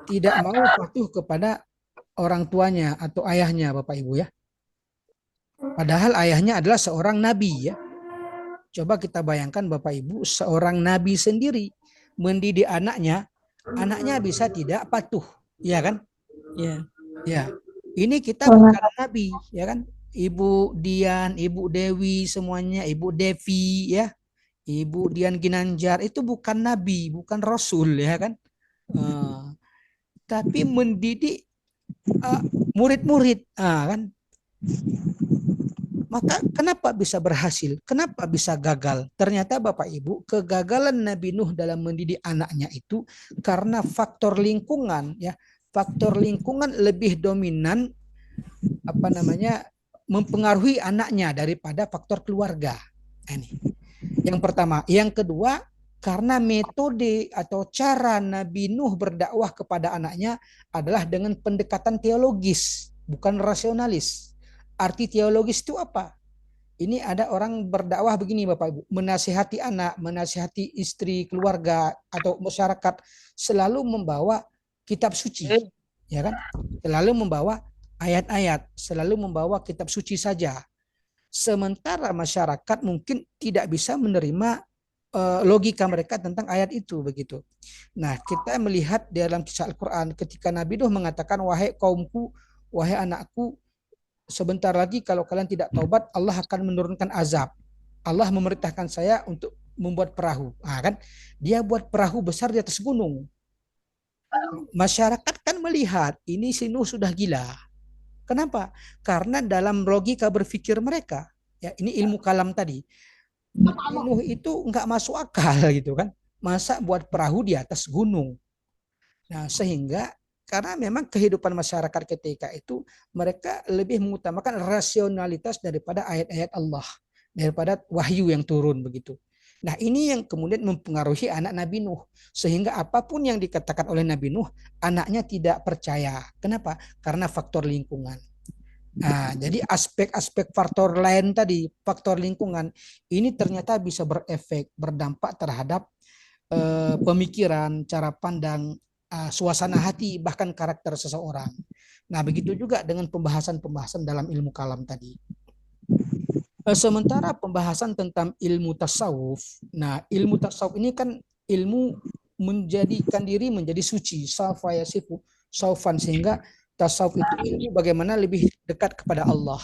tidak mau patuh kepada orang tuanya atau ayahnya Bapak Ibu ya. Padahal ayahnya adalah seorang nabi ya. Coba kita bayangkan Bapak Ibu, seorang nabi sendiri mendidik anaknya bisa tidak patuh, ya kan? Ya. Ya. Ini kita bukan nabi, ya kan? Ibu Dian, Ibu Dewi semuanya, Ibu Devi ya. Ibu Dian Ginanjar itu bukan nabi, bukan rasul ya kan? Tapi mendidik murid-murid kan, maka kenapa bisa berhasil, kenapa bisa gagal? Ternyata Bapak Ibu, kegagalan Nabi Nuh dalam mendidik anaknya itu karena faktor lingkungan ya, faktor lingkungan lebih dominan mempengaruhi anaknya daripada faktor keluarga. Ini yang pertama. Yang kedua, karena metode atau cara Nabi Nuh berdakwah kepada anaknya adalah dengan pendekatan teologis, bukan rasionalis. Arti teologis itu apa? Ini ada orang berdakwah begini Bapak Ibu, menasihati anak, menasihati istri, keluarga atau masyarakat, selalu membawa kitab suci, ya kan? Selalu membawa ayat-ayat, selalu membawa kitab suci saja. Sementara masyarakat mungkin tidak bisa menerima logika mereka tentang ayat itu begitu. Nah, kita melihat dalam kisah Al-Quran ketika Nabi Nuh mengatakan, wahai kaumku, wahai anakku, sebentar lagi kalau kalian tidak taubat, Allah akan menurunkan azab. Allah memerintahkan saya untuk membuat perahu. Nah, kan dia buat perahu besar di atas gunung. Masyarakat kan melihat ini si Nuh sudah gila. Kenapa? Karena dalam logika berpikir mereka, ya ini ilmu kalam tadi, Nuh itu nggak masuk akal gitu kan. Masa buat perahu di atas gunung. Nah, sehingga karena memang kehidupan masyarakat ketika itu mereka lebih mengutamakan rasionalitas daripada ayat-ayat Allah, daripada wahyu yang turun begitu. Nah, ini yang kemudian mempengaruhi anak Nabi Nuh. Sehingga apapun yang dikatakan oleh Nabi Nuh, anaknya tidak percaya. Kenapa? Karena faktor lingkungan. Nah, jadi aspek-aspek faktor lain tadi, faktor lingkungan, ini ternyata bisa berefek, berdampak terhadap pemikiran, cara pandang, suasana hati, bahkan karakter seseorang. Nah, begitu juga dengan pembahasan-pembahasan dalam ilmu kalam tadi. Sementara pembahasan tentang ilmu tasawuf, nah ilmu tasawuf ini kan ilmu menjadikan diri menjadi suci, safayasifu saufan, sehingga tasawuf itu ilmu bagaimana lebih dekat kepada Allah.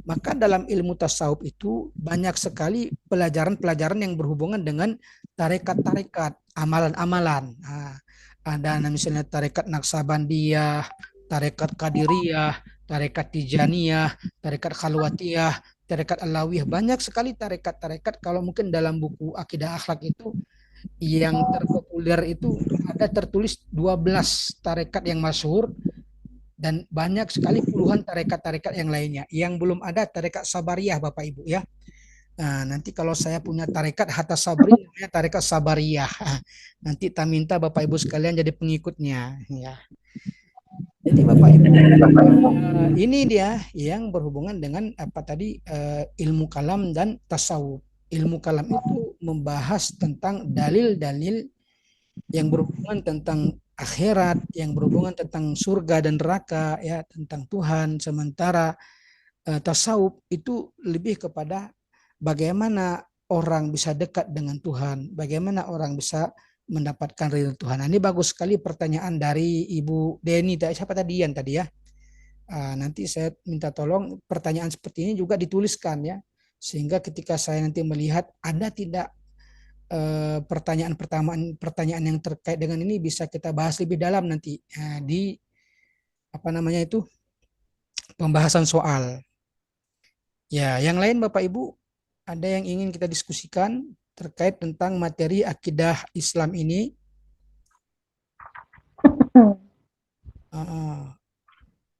Maka dalam ilmu tasawuf itu banyak sekali pelajaran-pelajaran yang berhubungan dengan tarekat-tarekat, amalan-amalan. Nah, ada misalnya tarekat Naksabandiyah, tarekat Qadiriyah, tarekat Tijaniyah, tarekat Khalwatiyah, tarekat Alawiyah. Banyak sekali tarekat-tarekat. Kalau mungkin dalam buku Akidah Akhlak itu yang terpopuler itu ada tertulis 12 tarekat yang masyhur, dan banyak sekali puluhan tarekat-tarekat yang lainnya. Yang belum ada tarekat Sabariyah Bapak Ibu ya. Nah, nanti kalau saya punya tarekat Hatta Sabri, namanya tarekat Sabariyah. Nanti tak minta Bapak Ibu sekalian jadi pengikutnya ya. Jadi Bapak Ibu, ini dia yang berhubungan dengan apa tadi, ilmu kalam dan tasawuf. Ilmu kalam itu membahas tentang dalil-dalil yang berhubungan tentang akhirat, yang berhubungan tentang surga dan neraka, ya, tentang Tuhan. Sementara tasawuf itu lebih kepada bagaimana orang bisa dekat dengan Tuhan, bagaimana orang bisa mendapatkan ridho Tuhan. Nah, ini bagus sekali pertanyaan dari Ibu Deni, siapa tadi Yan tadi ya. Nanti saya minta tolong pertanyaan seperti ini juga dituliskan ya, sehingga ketika saya nanti melihat ada tidak pertanyaan yang terkait dengan ini bisa kita bahas lebih dalam nanti di apa namanya itu pembahasan soal. Ya, yang lain Bapak Ibu ada yang ingin kita diskusikan terkait tentang materi akidah Islam ini?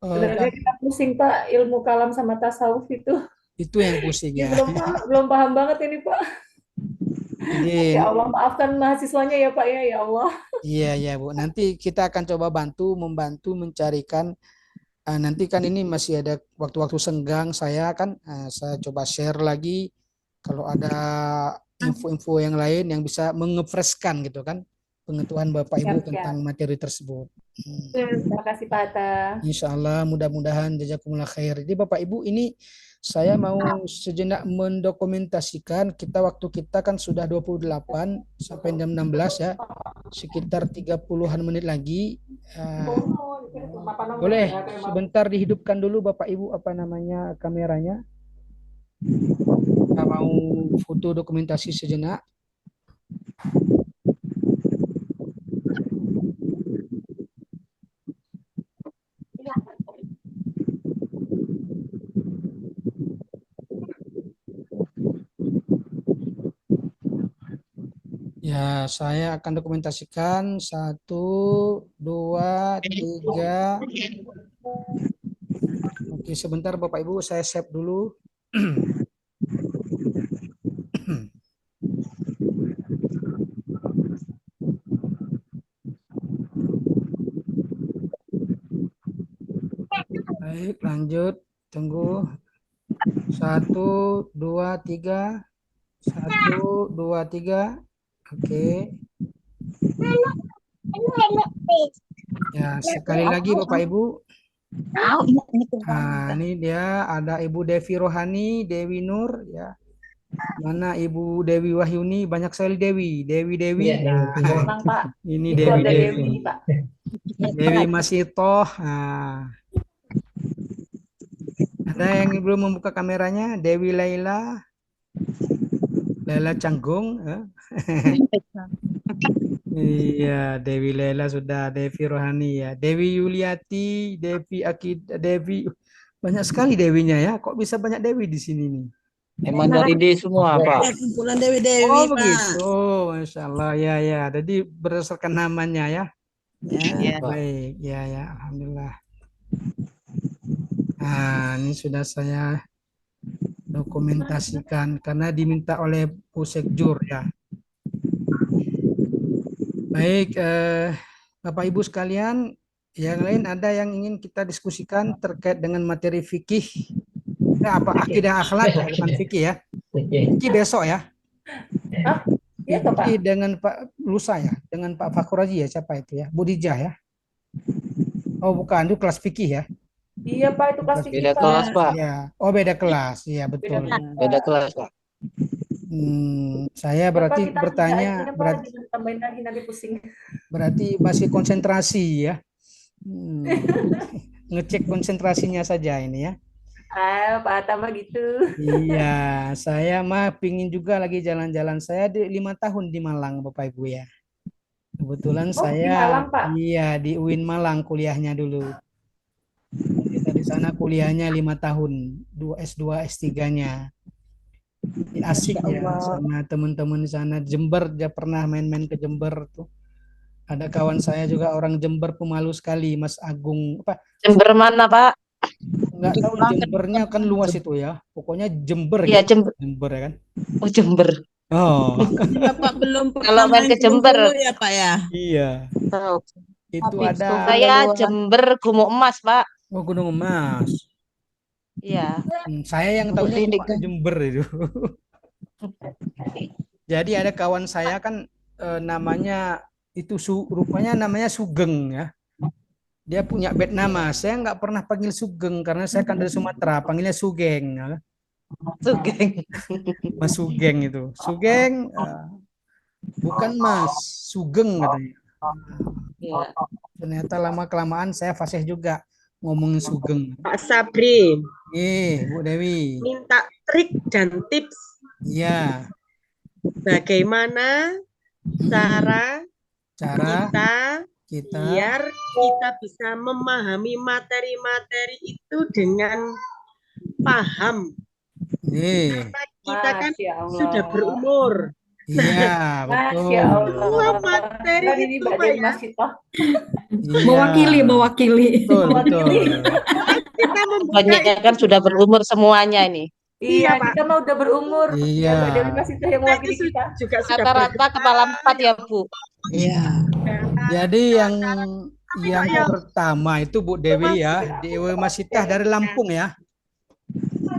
Sebenarnya kita pusing Pak, ilmu kalam sama tasawuf itu. Itu yang pusing ya. Belum paham banget ini Pak. Jadi, ya Allah, maafkan mahasiswanya ya Pak ya, ya Allah. Iya Bu, nanti kita akan coba membantu mencarikan. Nanti kan ini masih ada waktu-waktu senggang saya kan, saya coba share lagi kalau ada info-info yang lain yang bisa mengefreshkan gitu kan pengetahuan Bapak Ibu tentang materi tersebut. Terima kasih Pak Atta. Insya Allah mudah-mudahan jazakumullah khair. Jadi Bapak Ibu, ini saya mau sejenak mendokumentasikan waktu kita kan sudah 28 sampai jam 16 ya, sekitar 30-an menit lagi. Boleh sebentar dihidupkan dulu Bapak Ibu apa namanya kameranya. Kita mau foto dokumentasi sejenak. Ya, saya akan dokumentasikan 1, 2, 3. Oke, sebentar Bapak Ibu, saya save dulu. Baik, lanjut. Tunggu. 1, 2, 3. 1, 2, 3. Oke. Ya, sekali lagi Bapak Ibu. Nah, ini dia ada Ibu Devi Rohani, Dewi Nur ya. Mana Ibu Dewi Wahyuni? Banyak sekali Dewi. Dewi. Iya, Dewi. Tenang, Pak. Ini Itu Dewi. ada Dewi, Pak. Dewi Masitoh. Ada yang belum membuka kameranya? Dewi Laila. Laila Canggung. Iya, Dewi Laila sudah. Devi Rohani ya. Dewi Yuliati. Devi Akid. Devi. Banyak sekali Dewinya ya. Kok bisa banyak Dewi di sini nih? Emang dari D semua, Pak. Kumpulan Dewi-Dewi, Oh Pak. begitu, Masya Allah ya. Jadi berdasarkan namanya ya. Ya. Baik, ya, Alhamdulillah. Nah, ini sudah saya dokumentasikan karena diminta oleh Pusekjur ya. Baik, Bapak Ibu sekalian, yang lain ada yang ingin kita diskusikan terkait dengan materi fikih? Apa akidah akhlak, bukan fikih ya? Fikih besok ya. Iya, Pak. Fikih dengan Pak lusa ya, dengan Pak Fakhraji ya, siapa itu ya? Budijah ya? Oh bukan, itu kelas fikih ya? Iya, Pak, itu kelas fikih, Beda Pak. kelas, Pak. Ya, oh beda kelas, iya Beda betul. kelas. Beda kelas, Pak. Saya berarti Pak, kita bertanya, tidak ini, Pak, ditambahin lagi nanti pusing. berarti masih konsentrasi ya? Ngecek konsentrasinya saja ini ya? Pak Atta mah gitu. Iya, saya mah pingin juga lagi jalan-jalan. Saya 5 tahun di Malang, Bapak Ibu ya. Kebetulan Di saya Malang, Pak. iya di UIN Malang kuliahnya dulu. Kita di sana kuliahnya 5 tahun, 2 S2, S3-nya. Asik ya sama teman-teman di sana. Jember, dia pernah main-main ke Jember tuh. Ada kawan saya juga orang Jember, pemalu sekali, Mas Agung. Apa? Jember mana, Pak? Enggak tahu Jembernya kan luas itu ya. Pokoknya Jember Iya, gitu. Jember. Jember ya kan. Oh, Jember. Oh. Bapak belum Kalau pernah main ke Jember. dulu ya, Pak ya? Iya. Tahu. Itu ada Saya Jember Gumuk Emas, Pak. oh, Gunung Emas. Iya. Saya yang tahunya Ini cuma Jember itu. Jadi ada kawan saya kan namanya itu rupanya namanya Sugeng ya. Dia punya bed nama. Saya nggak pernah panggil Sugeng karena saya kan dari Sumatera, panggilnya Sugeng. Ya. Sugeng. Mas Sugeng itu. Sugeng bukan Mas, Sugeng katanya. Iya. Ternyata lama-kelamaan saya fasih juga ngomongin Sugeng. Pak Sabri, Bu Dewi. minta trik dan tips Iya. bagaimana cara kita biar kita bisa memahami materi-materi itu dengan paham. Karena kita kan Masya Allah. sudah berumur. Iya, betul. Masya Allah. Semua materi Kan ini itu, Mbak Pak Dewi ya. Masitoh. Iya. Mewakili. Betul, betul. Kita membuka Banyak kan sudah berumur semuanya ini. Iya, Pak. kita mah udah berumur. Iya. Mbak Dewi Masitoh yang mewakili kita. juga sudah Rata-rata kepala 4 ya, Bu. Iya. Jadi yang pertama itu Bu Dewi ya, Dewi Masitah dari Lampung ya.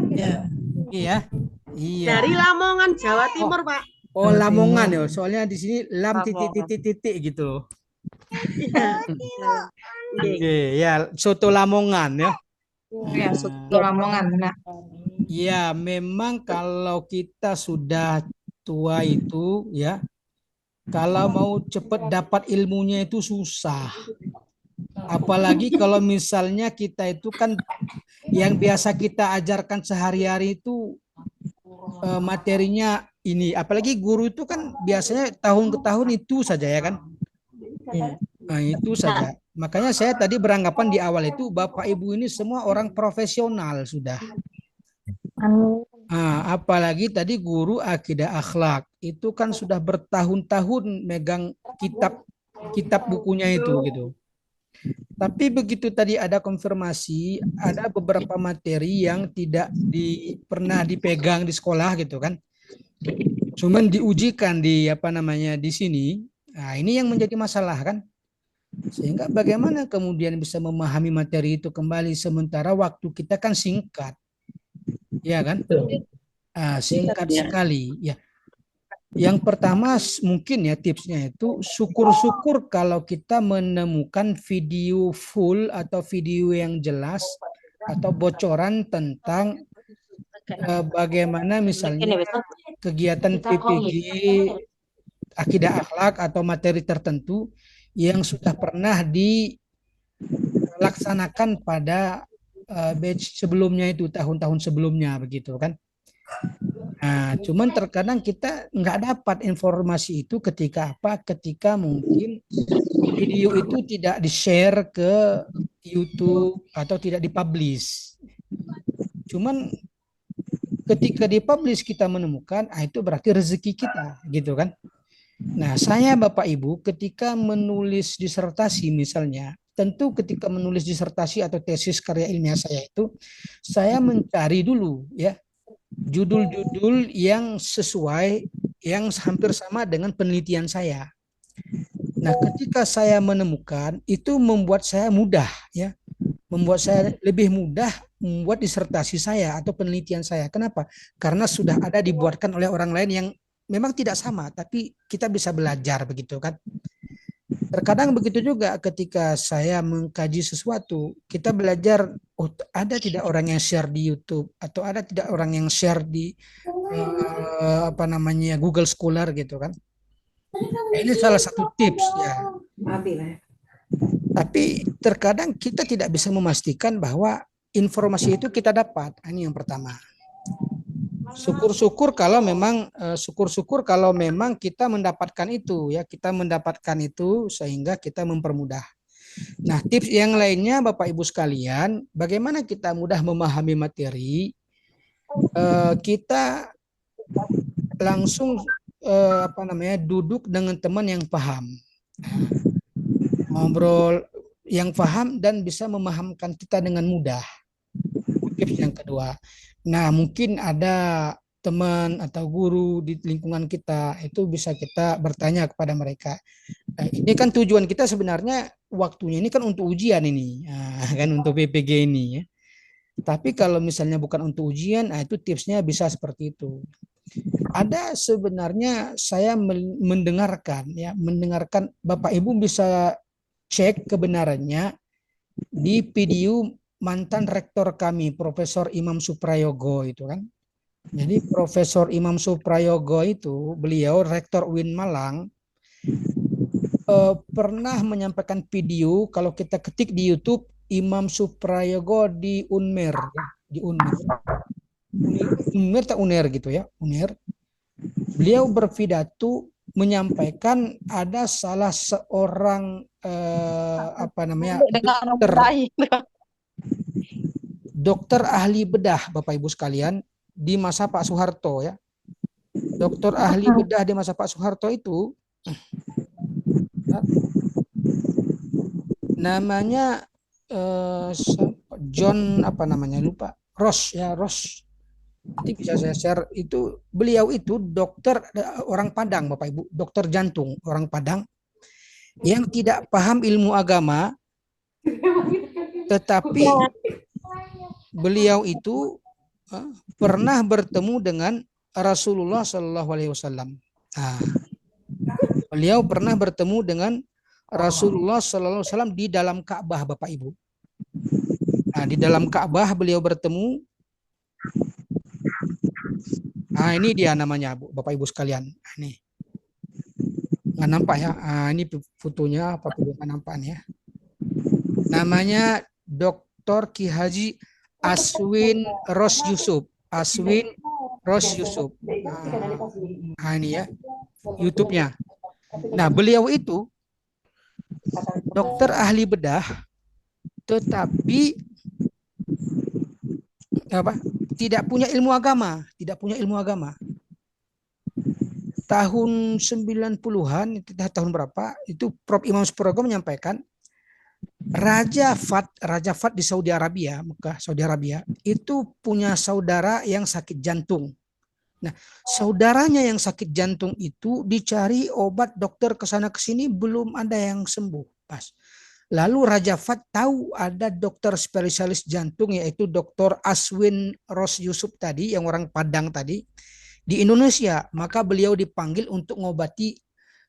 Ya. Iya. Iya. dari Lamongan, Jawa Timur, Pak. Oh, Lamongan ya. Soalnya di sini lam titik gitu. Oke, ya, soto Lamongan ya. Ya, soto Lamongan. Nah, Ya, memang kalau kita sudah tua itu ya, kalau mau cepat dapat ilmunya itu susah. Apalagi kalau misalnya kita itu kan yang biasa kita ajarkan sehari-hari itu materinya ini, apalagi guru itu kan biasanya tahun ke tahun itu saja ya kan. Nah, itu saja. Makanya saya tadi beranggapan di awal itu Bapak Ibu ini semua orang profesional sudah. Apalagi tadi guru akidah akhlak itu kan sudah bertahun-tahun megang kitab bukunya itu gitu. Tapi begitu tadi ada konfirmasi, ada beberapa materi yang tidak pernah dipegang di sekolah gitu kan. Cuman diujikan di di sini. Nah, ini yang menjadi masalah kan. Sehingga bagaimana kemudian bisa memahami materi itu kembali sementara waktu kita kan singkat. Ya kan? Singkat sekali ya. Yang pertama mungkin ya tipsnya itu syukur-syukur kalau kita menemukan video full atau video yang jelas atau bocoran tentang bagaimana misalnya kegiatan PPG akidah akhlak atau materi tertentu yang sudah pernah dilaksanakan pada batch sebelumnya itu, tahun-tahun sebelumnya begitu kan. Nah, cuman terkadang kita nggak dapat informasi itu ketika mungkin video itu tidak di-share ke YouTube atau tidak dipublish. Cuman ketika dipublish kita menemukan, itu berarti rezeki kita, gitu kan. Nah, saya Bapak Ibu ketika menulis disertasi misalnya, tentu ketika menulis disertasi atau tesis karya ilmiah saya itu, saya mencari dulu ya judul-judul yang sesuai, yang hampir sama dengan penelitian saya. Nah, ketika saya menemukan, itu membuat saya mudah ya, membuat saya lebih mudah membuat disertasi saya atau penelitian saya. Kenapa? Karena sudah ada dibuatkan oleh orang lain yang memang tidak sama, tapi kita bisa belajar begitu kan. Terkadang begitu juga ketika saya mengkaji sesuatu, kita belajar, oh, ada tidak orang yang share di YouTube atau ada tidak orang yang share di Google Scholar gitu kan. Ini salah satu tips ya. Tapi terkadang kita tidak bisa memastikan bahwa informasi itu kita dapat. Ini yang pertama. Syukur-syukur kalau memang kita mendapatkan itu ya, kita mendapatkan itu sehingga kita mempermudah. Nah, tips yang lainnya Bapak Ibu sekalian, bagaimana kita mudah memahami materi, kita langsung duduk dengan teman yang paham, ngobrol yang paham dan bisa memahamkan kita dengan mudah. Tips yang kedua. Nah, mungkin ada teman atau guru di lingkungan kita, itu bisa kita bertanya kepada mereka. Ini kan tujuan kita sebenarnya waktunya ini kan untuk ujian ini, kan untuk PPG ini ya. Tapi kalau misalnya bukan untuk ujian, itu tipsnya bisa seperti itu. Ada sebenarnya saya mendengarkan Bapak Ibu bisa cek kebenarannya di video mantan rektor kami, Profesor Imam Suprayogo itu kan. Jadi Profesor Imam Suprayogo itu, beliau rektor UIN Malang, pernah menyampaikan video, kalau kita ketik di YouTube Imam Suprayogo di Unmer, di Unmer atau Uner gitu ya, Uner. Beliau berpidato menyampaikan ada salah seorang dokter ahli bedah Bapak Ibu sekalian di masa Pak Soeharto ya. Dokter ahli bedah di masa Pak Soeharto itu namanya John lupa, Ross ya, Ross. Nanti bisa saya share itu. Beliau itu dokter orang Padang Bapak Ibu, dokter jantung orang Padang yang tidak paham ilmu agama, tetapi beliau itu pernah bertemu dengan Rasulullah Shallallahu Alaihi Wasallam. Beliau pernah bertemu dengan Rasulullah Shallallahu Alaihi Wasallam di dalam Ka'bah Bapak Ibu. Nah, di dalam Ka'bah beliau bertemu. Nah, ini dia namanya Bapak Ibu sekalian. Ini nggak nampak ya? Ini fotonya apa nggak nampak nih ya? Namanya Dr. Ki Haji Aswin Ros Yusuf. Aswin Ros Yusuf. Nah, ini ya YouTube-nya. Nah, beliau itu dokter ahli bedah, tetapi tidak punya ilmu agama, Tahun 90-an, tahun berapa? Itu Prof Imam Suprayogo menyampaikan Raja Fat di Saudi Arabia, Mekah, Saudi Arabia, itu punya saudara yang sakit jantung. Nah, saudaranya yang sakit jantung itu dicari obat, dokter kesana kesini belum ada yang sembuh. Pas. Lalu Raja Fat tahu ada dokter spesialis jantung yaitu Dr. Aswin Ros Yusuf tadi, yang orang Padang tadi, di Indonesia. Maka beliau dipanggil untuk mengobati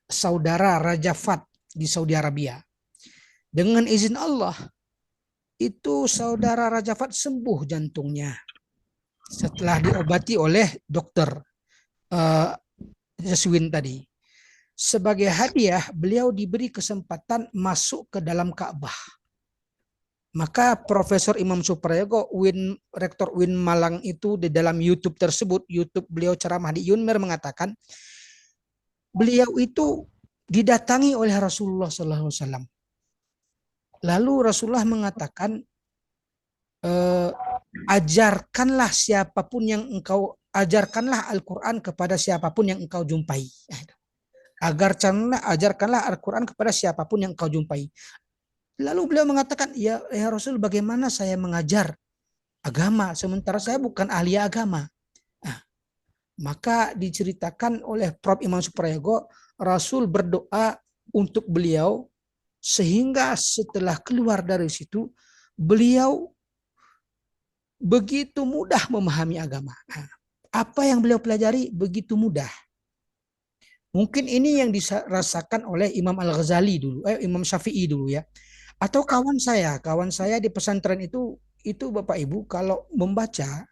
saudara Raja Fat di Saudi Arabia. Dengan izin Allah, itu saudara Raja Fat sembuh jantungnya. setelah diobati oleh dokter Jaswin tadi. Sebagai hadiah, beliau diberi kesempatan masuk ke dalam Ka'bah. Maka Profesor Imam Suprayogo, Rektor UIN Malang itu di dalam YouTube tersebut, YouTube beliau ceramah di Yunmer mengatakan, beliau itu didatangi oleh Rasulullah SAW. Lalu Rasulullah mengatakan, ajarkanlah Al-Quran kepada siapapun yang engkau jumpai. Ajarkanlah Al-Quran kepada siapapun yang engkau jumpai. Lalu beliau mengatakan, ya Rasul, bagaimana saya mengajar agama sementara saya bukan ahli agama? Nah, maka diceritakan oleh Prof. Imam Suprayogo, Rasul berdoa untuk beliau sehingga setelah keluar dari situ beliau begitu mudah memahami agama. Nah, apa yang beliau pelajari begitu mudah. Mungkin ini yang dirasakan oleh Imam Al-Ghazali dulu, Imam Syafi'i dulu ya. Atau kawan saya di pesantren itu Bapak Ibu kalau membaca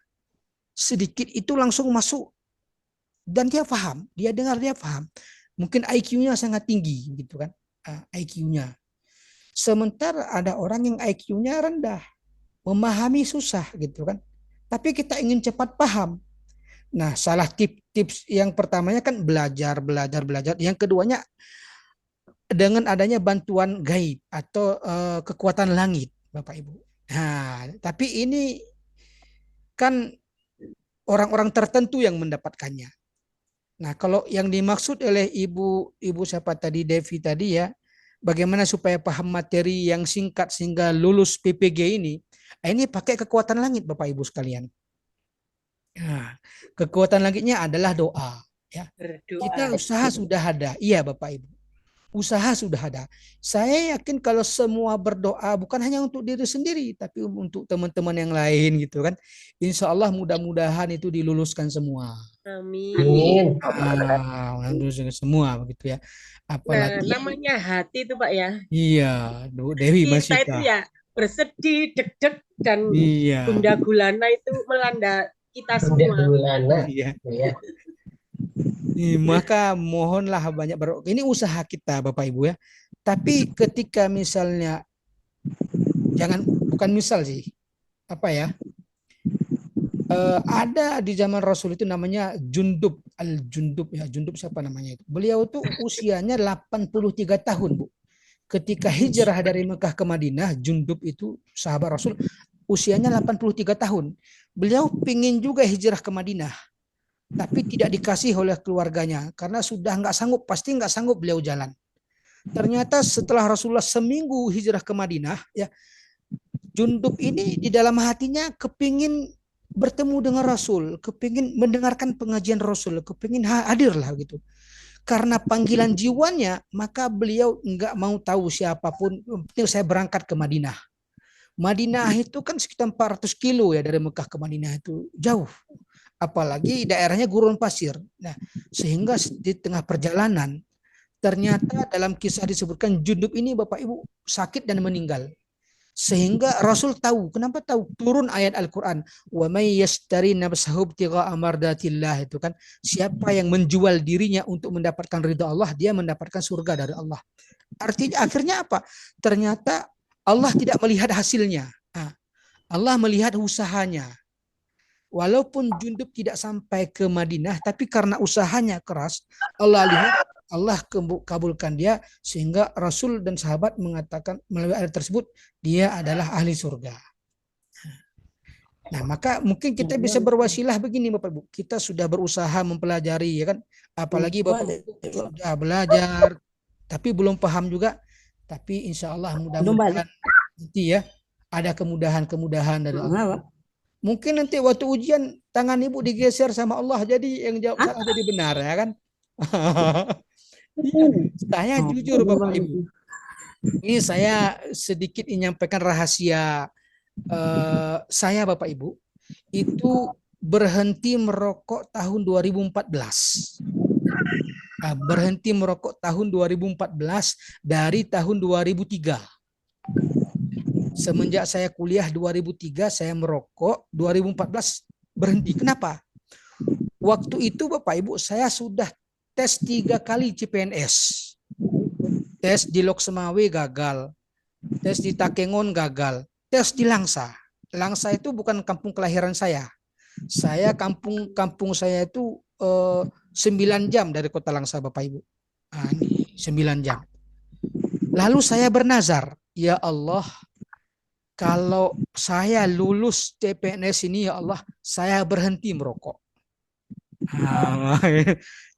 sedikit itu langsung masuk dan dia paham, dia dengar, dia paham. Mungkin IQ-nya sangat tinggi gitu kan, IQ-nya. Sementara ada orang yang IQ-nya rendah, memahami susah gitu kan. Tapi kita ingin cepat paham. Nah, salah tips yang pertamanya kan belajar. Yang keduanya dengan adanya bantuan gaib atau kekuatan langit, Bapak Ibu. Nah, tapi ini kan orang-orang tertentu yang mendapatkannya. Nah, kalau yang dimaksud oleh ibu siapa tadi, Devi tadi ya, bagaimana supaya paham materi yang singkat sehingga lulus PPG ini pakai kekuatan langit, Bapak Ibu sekalian. Nah, kekuatan langitnya adalah doa. Ya. Kita usaha sudah ada, iya Bapak Ibu. Usaha sudah ada. Saya yakin kalau semua berdoa bukan hanya untuk diri sendiri, tapi untuk teman-teman yang lain gitu kan. Insya Allah mudah-mudahan itu diluluskan semua. Amin. Alhamdulillah semua begitu ya. Apalagi namanya hati itu Pak ya. Iya, Dewi masih Kita itu ya bersedih, deg-deg dan gundah gulana itu melanda kita semua. Iya. Maka mohonlah banyak ini usaha kita Bapak Ibu ya. Tapi ketika misalnya bukan misal sih, ada di zaman Rasul itu namanya Jundub ya, Jundub siapa namanya itu? Beliau tuh usianya 83 tahun, Bu. Ketika hijrah dari Mekah ke Madinah, Jundub itu sahabat Rasul usianya 83 tahun. Beliau pingin juga hijrah ke Madinah, tapi tidak dikasih oleh keluarganya karena sudah pasti nggak sanggup beliau jalan. Ternyata setelah Rasulullah seminggu hijrah ke Madinah, ya Jundub ini di dalam hatinya kepingin bertemu dengan Rasul, kepingin mendengarkan pengajian Rasul, kepingin hadir lah gitu. Karena panggilan jiwanya, maka beliau nggak mau tahu siapapun, penting saya berangkat ke Madinah. Madinah itu kan sekitar 400 kilo ya dari Mekah ke Madinah, itu jauh. Apalagi daerahnya gurun pasir. Nah, sehingga di tengah perjalanan, ternyata dalam kisah disebutkan Jundub ini Bapak Ibu sakit dan meninggal. Sehingga Rasul tahu, kenapa tahu? Turun ayat Al-Quran. Wa may yashtari nafsahu ibtigha'a mardatillah, itu kan. Siapa yang menjual dirinya untuk mendapatkan ridha Allah, dia mendapatkan surga dari Allah. Artinya akhirnya apa? Ternyata Allah tidak melihat hasilnya. Allah melihat usahanya. Walaupun Jundub tidak sampai ke Madinah, tapi karena usahanya keras, Allah kabulkan dia sehingga Rasul dan sahabat mengatakan melalui ayat tersebut dia adalah ahli surga. Nah, maka mungkin kita bisa berwasilah begini Bapak Ibu. Kita sudah berusaha mempelajari ya kan, apalagi Bapak Ibu sudah belajar tapi belum paham juga, tapi insya Allah mudah-mudahan nanti ya ada kemudahan-kemudahan dari Allah. Mungkin nanti waktu ujian tangan Ibu digeser sama Allah jadi yang jawab salah jadi benar ya kan. Saya jujur Bapak Ibu, ini saya sedikit menyampaikan rahasia saya Bapak Ibu, itu berhenti merokok tahun 2014. Berhenti merokok tahun 2014 dari tahun 2003. Semenjak saya kuliah 2003 saya merokok, 2014 berhenti. Kenapa? Waktu itu Bapak Ibu saya sudah tes 3 kali CPNS. Tes di Lok Semawe gagal. Tes di Takengon gagal. Tes di Langsa. Langsa itu bukan kampung kelahiran saya. Kampung saya itu 9 jam dari kota Langsa Bapak Ibu. Ini 9 jam. Lalu saya bernazar, ya Allah, kalau saya lulus CPNS ini ya Allah, saya berhenti merokok.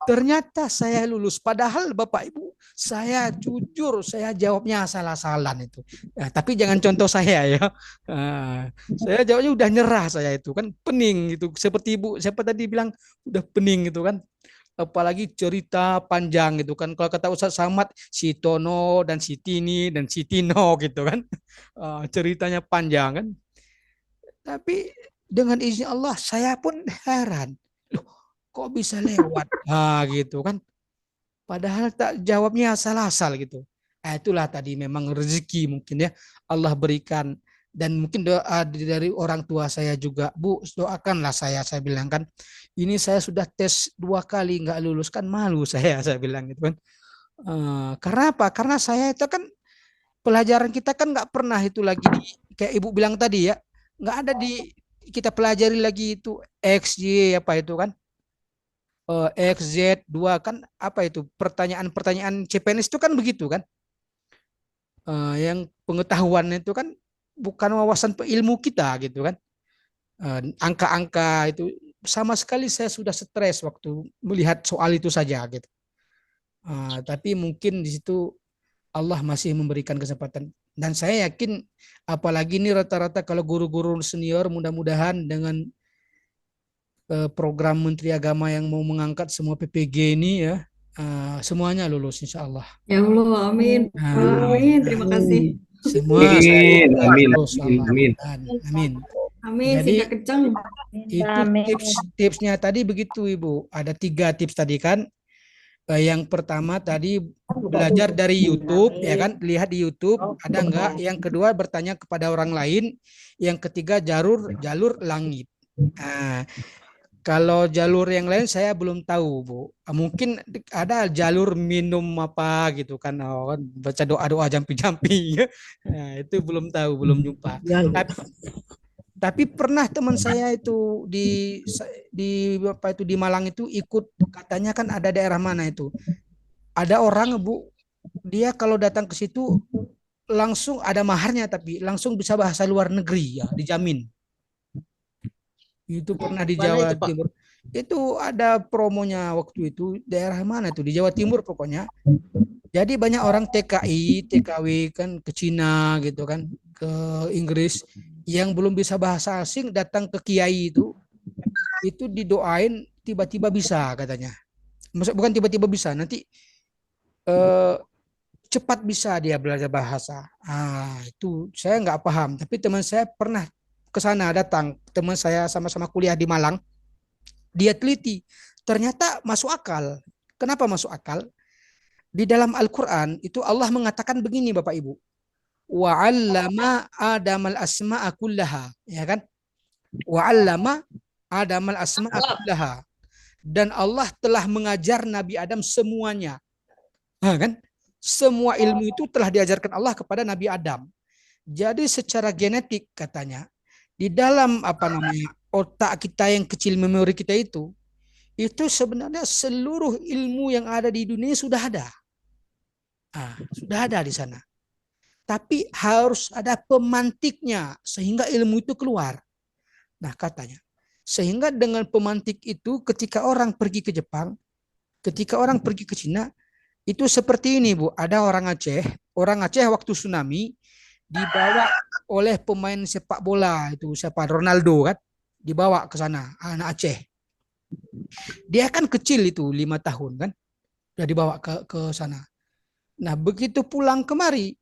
Ternyata saya lulus. Padahal Bapak Ibu, saya jujur, saya jawabnya salah-salan itu. Tapi jangan contoh saya ya. Saya jawabnya udah nyerah saya itu kan, pening gitu. Seperti Ibu, siapa tadi bilang udah pening gitu kan. Apalagi cerita panjang gitu kan. Kalau kata Ustaz Samad, si Tono dan si Tini dan si Tino gitu kan. Ceritanya panjang kan. Tapi dengan izin Allah saya pun heran. Loh, kok bisa lewat? Gitu kan. Padahal tak jawabnya asal-asal gitu. Itulah tadi memang rezeki mungkin ya Allah berikan. Dan mungkin doa dari orang tua saya juga, Bu, doakanlah saya bilang kan, ini saya sudah tes 2 kali nggak lulus kan, malu saya bilang gitu kan. Karena apa? Karena saya itu kan pelajaran kita kan nggak pernah itu lagi kayak Ibu bilang tadi ya, nggak ada kita pelajari lagi itu X, Y apa itu kan, X, Z, 2 kan apa itu pertanyaan CPNS itu kan begitu kan. Yang pengetahuan itu kan bukan wawasan ilmu kita gitu kan. Angka-angka itu sama sekali saya sudah stres waktu melihat soal itu saja gitu. Tapi mungkin di situ Allah masih memberikan kesempatan. Dan saya yakin apalagi ini rata-rata kalau guru-guru senior mudah-mudahan dengan program Menteri Agama yang mau mengangkat semua PPG ini ya, semuanya lulus insya Allah. Ya Allah, amin. Amin, terima kasih. Semua amin. Jadi kencang. Itu tipsnya tadi begitu Ibu. Ada 3 tips tadi kan. Yang pertama tadi belajar dari YouTube ya kan, lihat di YouTube ada enggak. Yang kedua bertanya kepada orang lain. Yang ketiga jalur langit. Kalau jalur yang lain saya belum tahu Bu. Mungkin ada jalur minum apa gitu kan, baca doa-doa jampi-jampi. Itu belum tahu, belum jumpa. Tapi pernah teman saya itu di Malang itu ikut, katanya kan ada daerah mana itu. Ada orang Bu, dia kalau datang ke situ langsung ada maharnya, tapi langsung bisa bahasa luar negeri ya, dijamin. Itu pernah di Jawa Timur. Itu ada promonya waktu itu, daerah mana itu, di Jawa Timur pokoknya. Jadi banyak orang TKI, TKW kan ke Cina gitu kan, ke Inggris, yang belum bisa bahasa asing datang ke kiai itu didoain tiba-tiba bisa katanya. Maksud bukan tiba-tiba bisa, nanti cepat bisa dia belajar bahasa. Itu saya nggak paham, tapi teman saya pernah ke sana datang, teman saya sama-sama kuliah di Malang, dia teliti, ternyata masuk akal. Kenapa masuk akal? Di dalam Al-Quran itu Allah mengatakan begini Bapak Ibu, wa'allama Adamal asma'a kullaha, ya kan? Wa'allama Adamal asma'a kullaha, dan Allah telah mengajar Nabi Adam semuanya, kan? Semua ilmu itu telah diajarkan Allah kepada Nabi Adam. Jadi secara genetik katanya, di dalam otak kita yang kecil, memori kita itu sebenarnya seluruh ilmu yang ada di dunia sudah ada. Sudah ada di sana. Tapi harus ada pemantiknya sehingga ilmu itu keluar. Nah katanya, sehingga dengan pemantik itu ketika orang pergi ke Jepang, ketika orang pergi ke Cina, itu seperti ini Bu, ada orang Aceh waktu tsunami dibawa oleh pemain sepak bola itu siapa, Ronaldo kan, dibawa ke sana, anak Aceh. Dia kan kecil itu 5 tahun kan, udah dibawa ke sana. Nah begitu pulang kemari,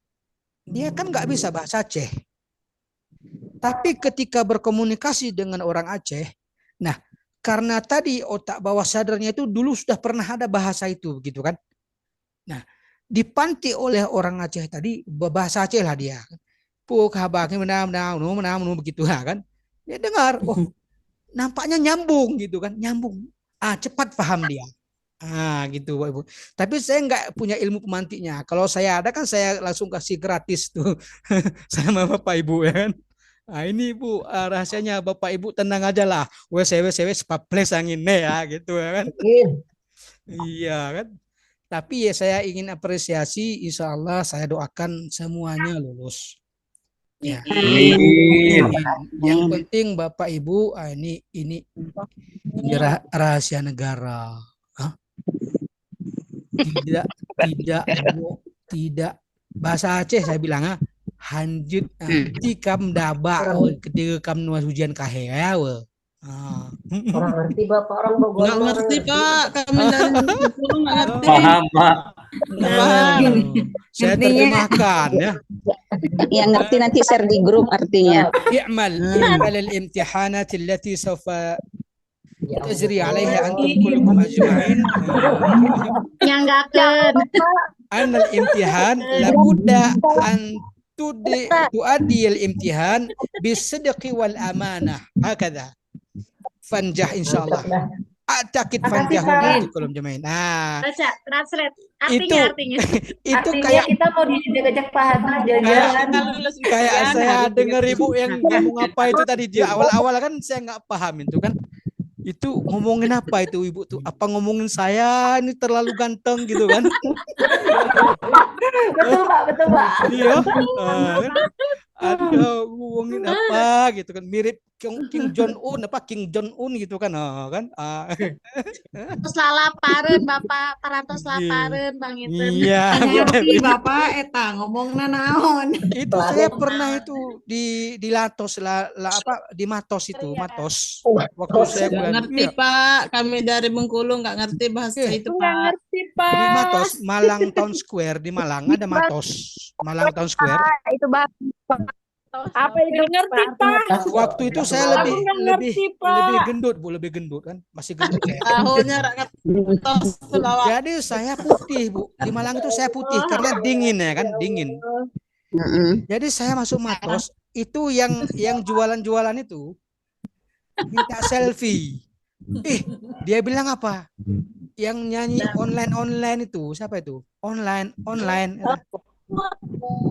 dia kan nggak bisa bahasa Aceh. Tapi ketika berkomunikasi dengan orang Aceh, nah karena tadi otak bawah sadarnya itu dulu sudah pernah ada bahasa itu begitu kan. Nah dipanti oleh orang Aceh tadi, bahasa Aceh lah dia. Puk habaknya menam begitu kan. Dia dengar, oh nampaknya nyambung gitu kan, nyambung. Cepat paham dia. Gitu Bapak Ibu. Tapi saya nggak punya ilmu pemantiknya. Kalau saya ada kan saya langsung kasih gratis tuh sama Bapak Ibu ya kan. Ini Bu, rahasianya Bapak Ibu tenang aja lah. WCW sepaples angin ya gitu ya kan. Iya kan. Tapi ya saya ingin apresiasi, insya Allah saya doakan semuanya lulus. Ya. Yang penting Bapak Ibu, ini rahasia negara. Tidak bahasa Aceh saya bilang hanjut tikam daba ketika kamu nuas ujian kahe ya Orang ngerti Bapak, orang Bogor. Nggak ngerti Pak, kami dari Bengkulu nggak ngerti. Paham, Pak. Saya terjemahkan ya. Yang ngerti nanti share di grup artinya. I'mal al-imtihanat allati sawfa tajri 'alaiha antum kullukum ajma'in. Nyanggakeun. Anal imtihan labudda an tuaddi al-imtihan bisidqi wal amanah. Hakadha. Fanjah insyaallah. Atakid fanjah di kolom jemain. Baca translate artinya. Itu Artinya kayak kita mau diajak Pak Hadi jalan-jalan. kayak saya dengar Ibu yang ngomong apa itu tadi di awal-awal kan saya nggak paham itu kan. Itu ngomongin apa itu Ibu tuh? Apa ngomongin saya ini terlalu ganteng gitu kan? Betul Pak, betul Pak. Iya. Atau ngomongin apa gitu kan? Mirip King Jong Un gitu kan? Terus lalapareun Bapak, parantos lapareun Bang itu. Iya. Ngerti Bapak eta ngomongna naon. Itu saya pernah itu di Latos di Matos itu, Matos. Waktu saya Nggak bulan ngerti Pak, kami dari Bengkulu nggak ngerti bahasa itu Nggak Pak. ngerti di Pak. Matos, Malang Town Square di Malang ada Matos. Malang Town Square. Itu Bang. Apa itu ngerti Pak? Waktu itu saya Aku nggak lebih ngerti, Pak. lebih gendut kan, masih gendut ya. Tahunya nggak ngerti. Tos Sulawesi. Jadi saya putih Bu, di Malang itu saya putih karena dingin ya kan, dingin. Jadi saya masuk Matos itu yang jualan-jualan itu minta selfie. Dia bilang apa? Yang nyanyi online itu siapa itu? Online.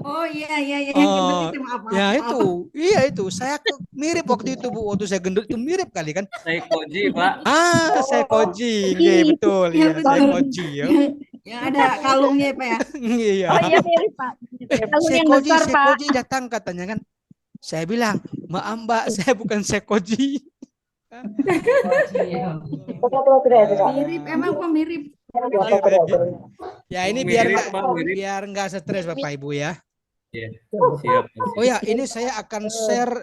Oh iya Oh, maaf. ya itu, iya itu. Saya mirip waktu itu Bu, waktu saya gendut itu mirip kali kan. Saya Koji, Pak. Saya Koji, iya betul ya, saya Koji ya. Yang ada kalungnya Pak ya. Iya. Oh iya mirip Pak. Kalung yang besar Pak. Sekoji datang katanya kan. Saya bilang, maaf Mbak, saya bukan Sekoji. Mirip emang kok mirip. Ya ini Mirip, Pak, mirip. biar nggak stres Bapak Ibu ya. Iya. Siap. Oh ya, ini saya akan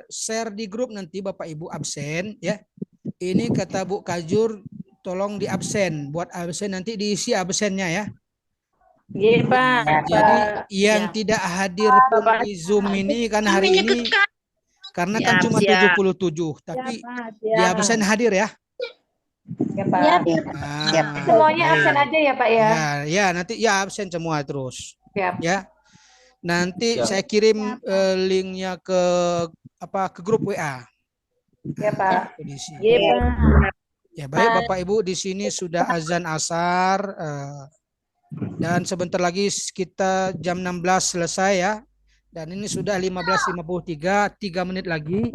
share di grup nanti Bapak Ibu absen ya. Ini kata Bu Kajur, tolong di absen, buat absen nanti diisi absennya ya. Iya Pak. Jadi yang tidak hadir pun di Zoom ini kan hari ini karena kan cuma 77, tapi di absen hadir ya. Ya Pak. Semuanya absen aja ya Pak ya. Ya nanti ya absen semua terus. Siap. Ya. Nanti saya kirim linknya ke grup WA. Ya Pak. Kondisi. Iya Pak. Ya baik Bapak Ibu, di sini sudah azan asar dan sebentar lagi kita jam 16 selesai ya. Dan ini sudah 15.53, 3 menit lagi.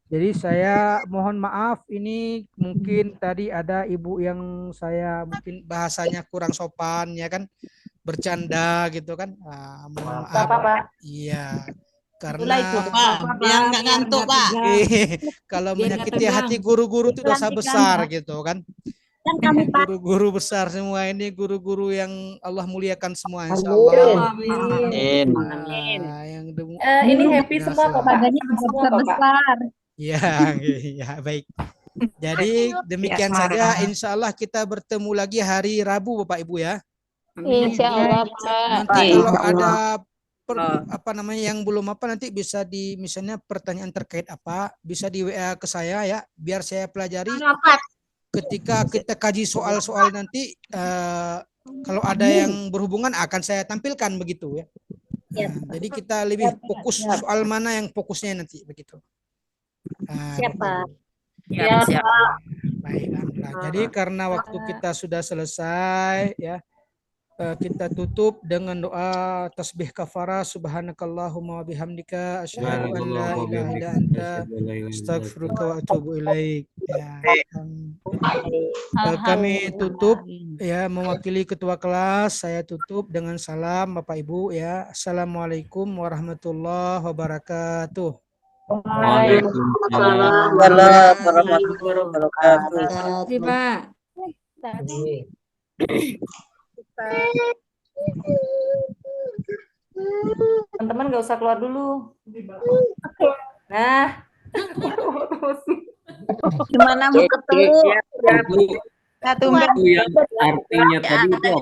Jadi saya mohon maaf, ini mungkin tadi ada ibu yang saya mungkin bahasanya kurang sopan ya kan, bercanda gitu kan. Mohon maaf. Pak. Iya. Itulah itu Karena Pak, biar nggak ngantuk Pak. kalau menyakiti hati guru-guru itu dosa besar gitu kan. Guru-guru besar semua ini, guru-guru yang Allah muliakan semua insyaallah. Amin. Ini happy semua kok Pak. Semua kok Pak. Ya, baik. Jadi demikian saja, insyaallah kita bertemu lagi hari Rabu Bapak Ibu ya. Insyaallah Pak. Nanti kalau ada yang belum nanti bisa misalnya pertanyaan terkait apa bisa di WA ke saya ya, biar saya pelajari ketika kita kaji soal-soal nanti. Kalau ada yang berhubungan akan saya tampilkan begitu ya. Jadi kita lebih fokus soal mana yang fokusnya nanti begitu. Siap Pak. Ya, Baik, alhamdulillah. Jadi karena waktu kita sudah selesai ya, kita tutup dengan doa tasbih kafarah subhanakallahumma wa bihamdika asyhadu an la ilaha illa anta astaghfiruka wa atubu ilaik. Ya, kami tutup ya, mewakili ketua kelas saya tutup dengan salam Bapak Ibu ya. Assalamualaikum warahmatullahi wabarakatuh. Waalaikumsalam warahmatullahi wabarakatuh. Terima kasih, Pak. teman-teman nggak usah keluar dulu. Nah, Gimana mau ketemu? Itu yang artinya tadi itu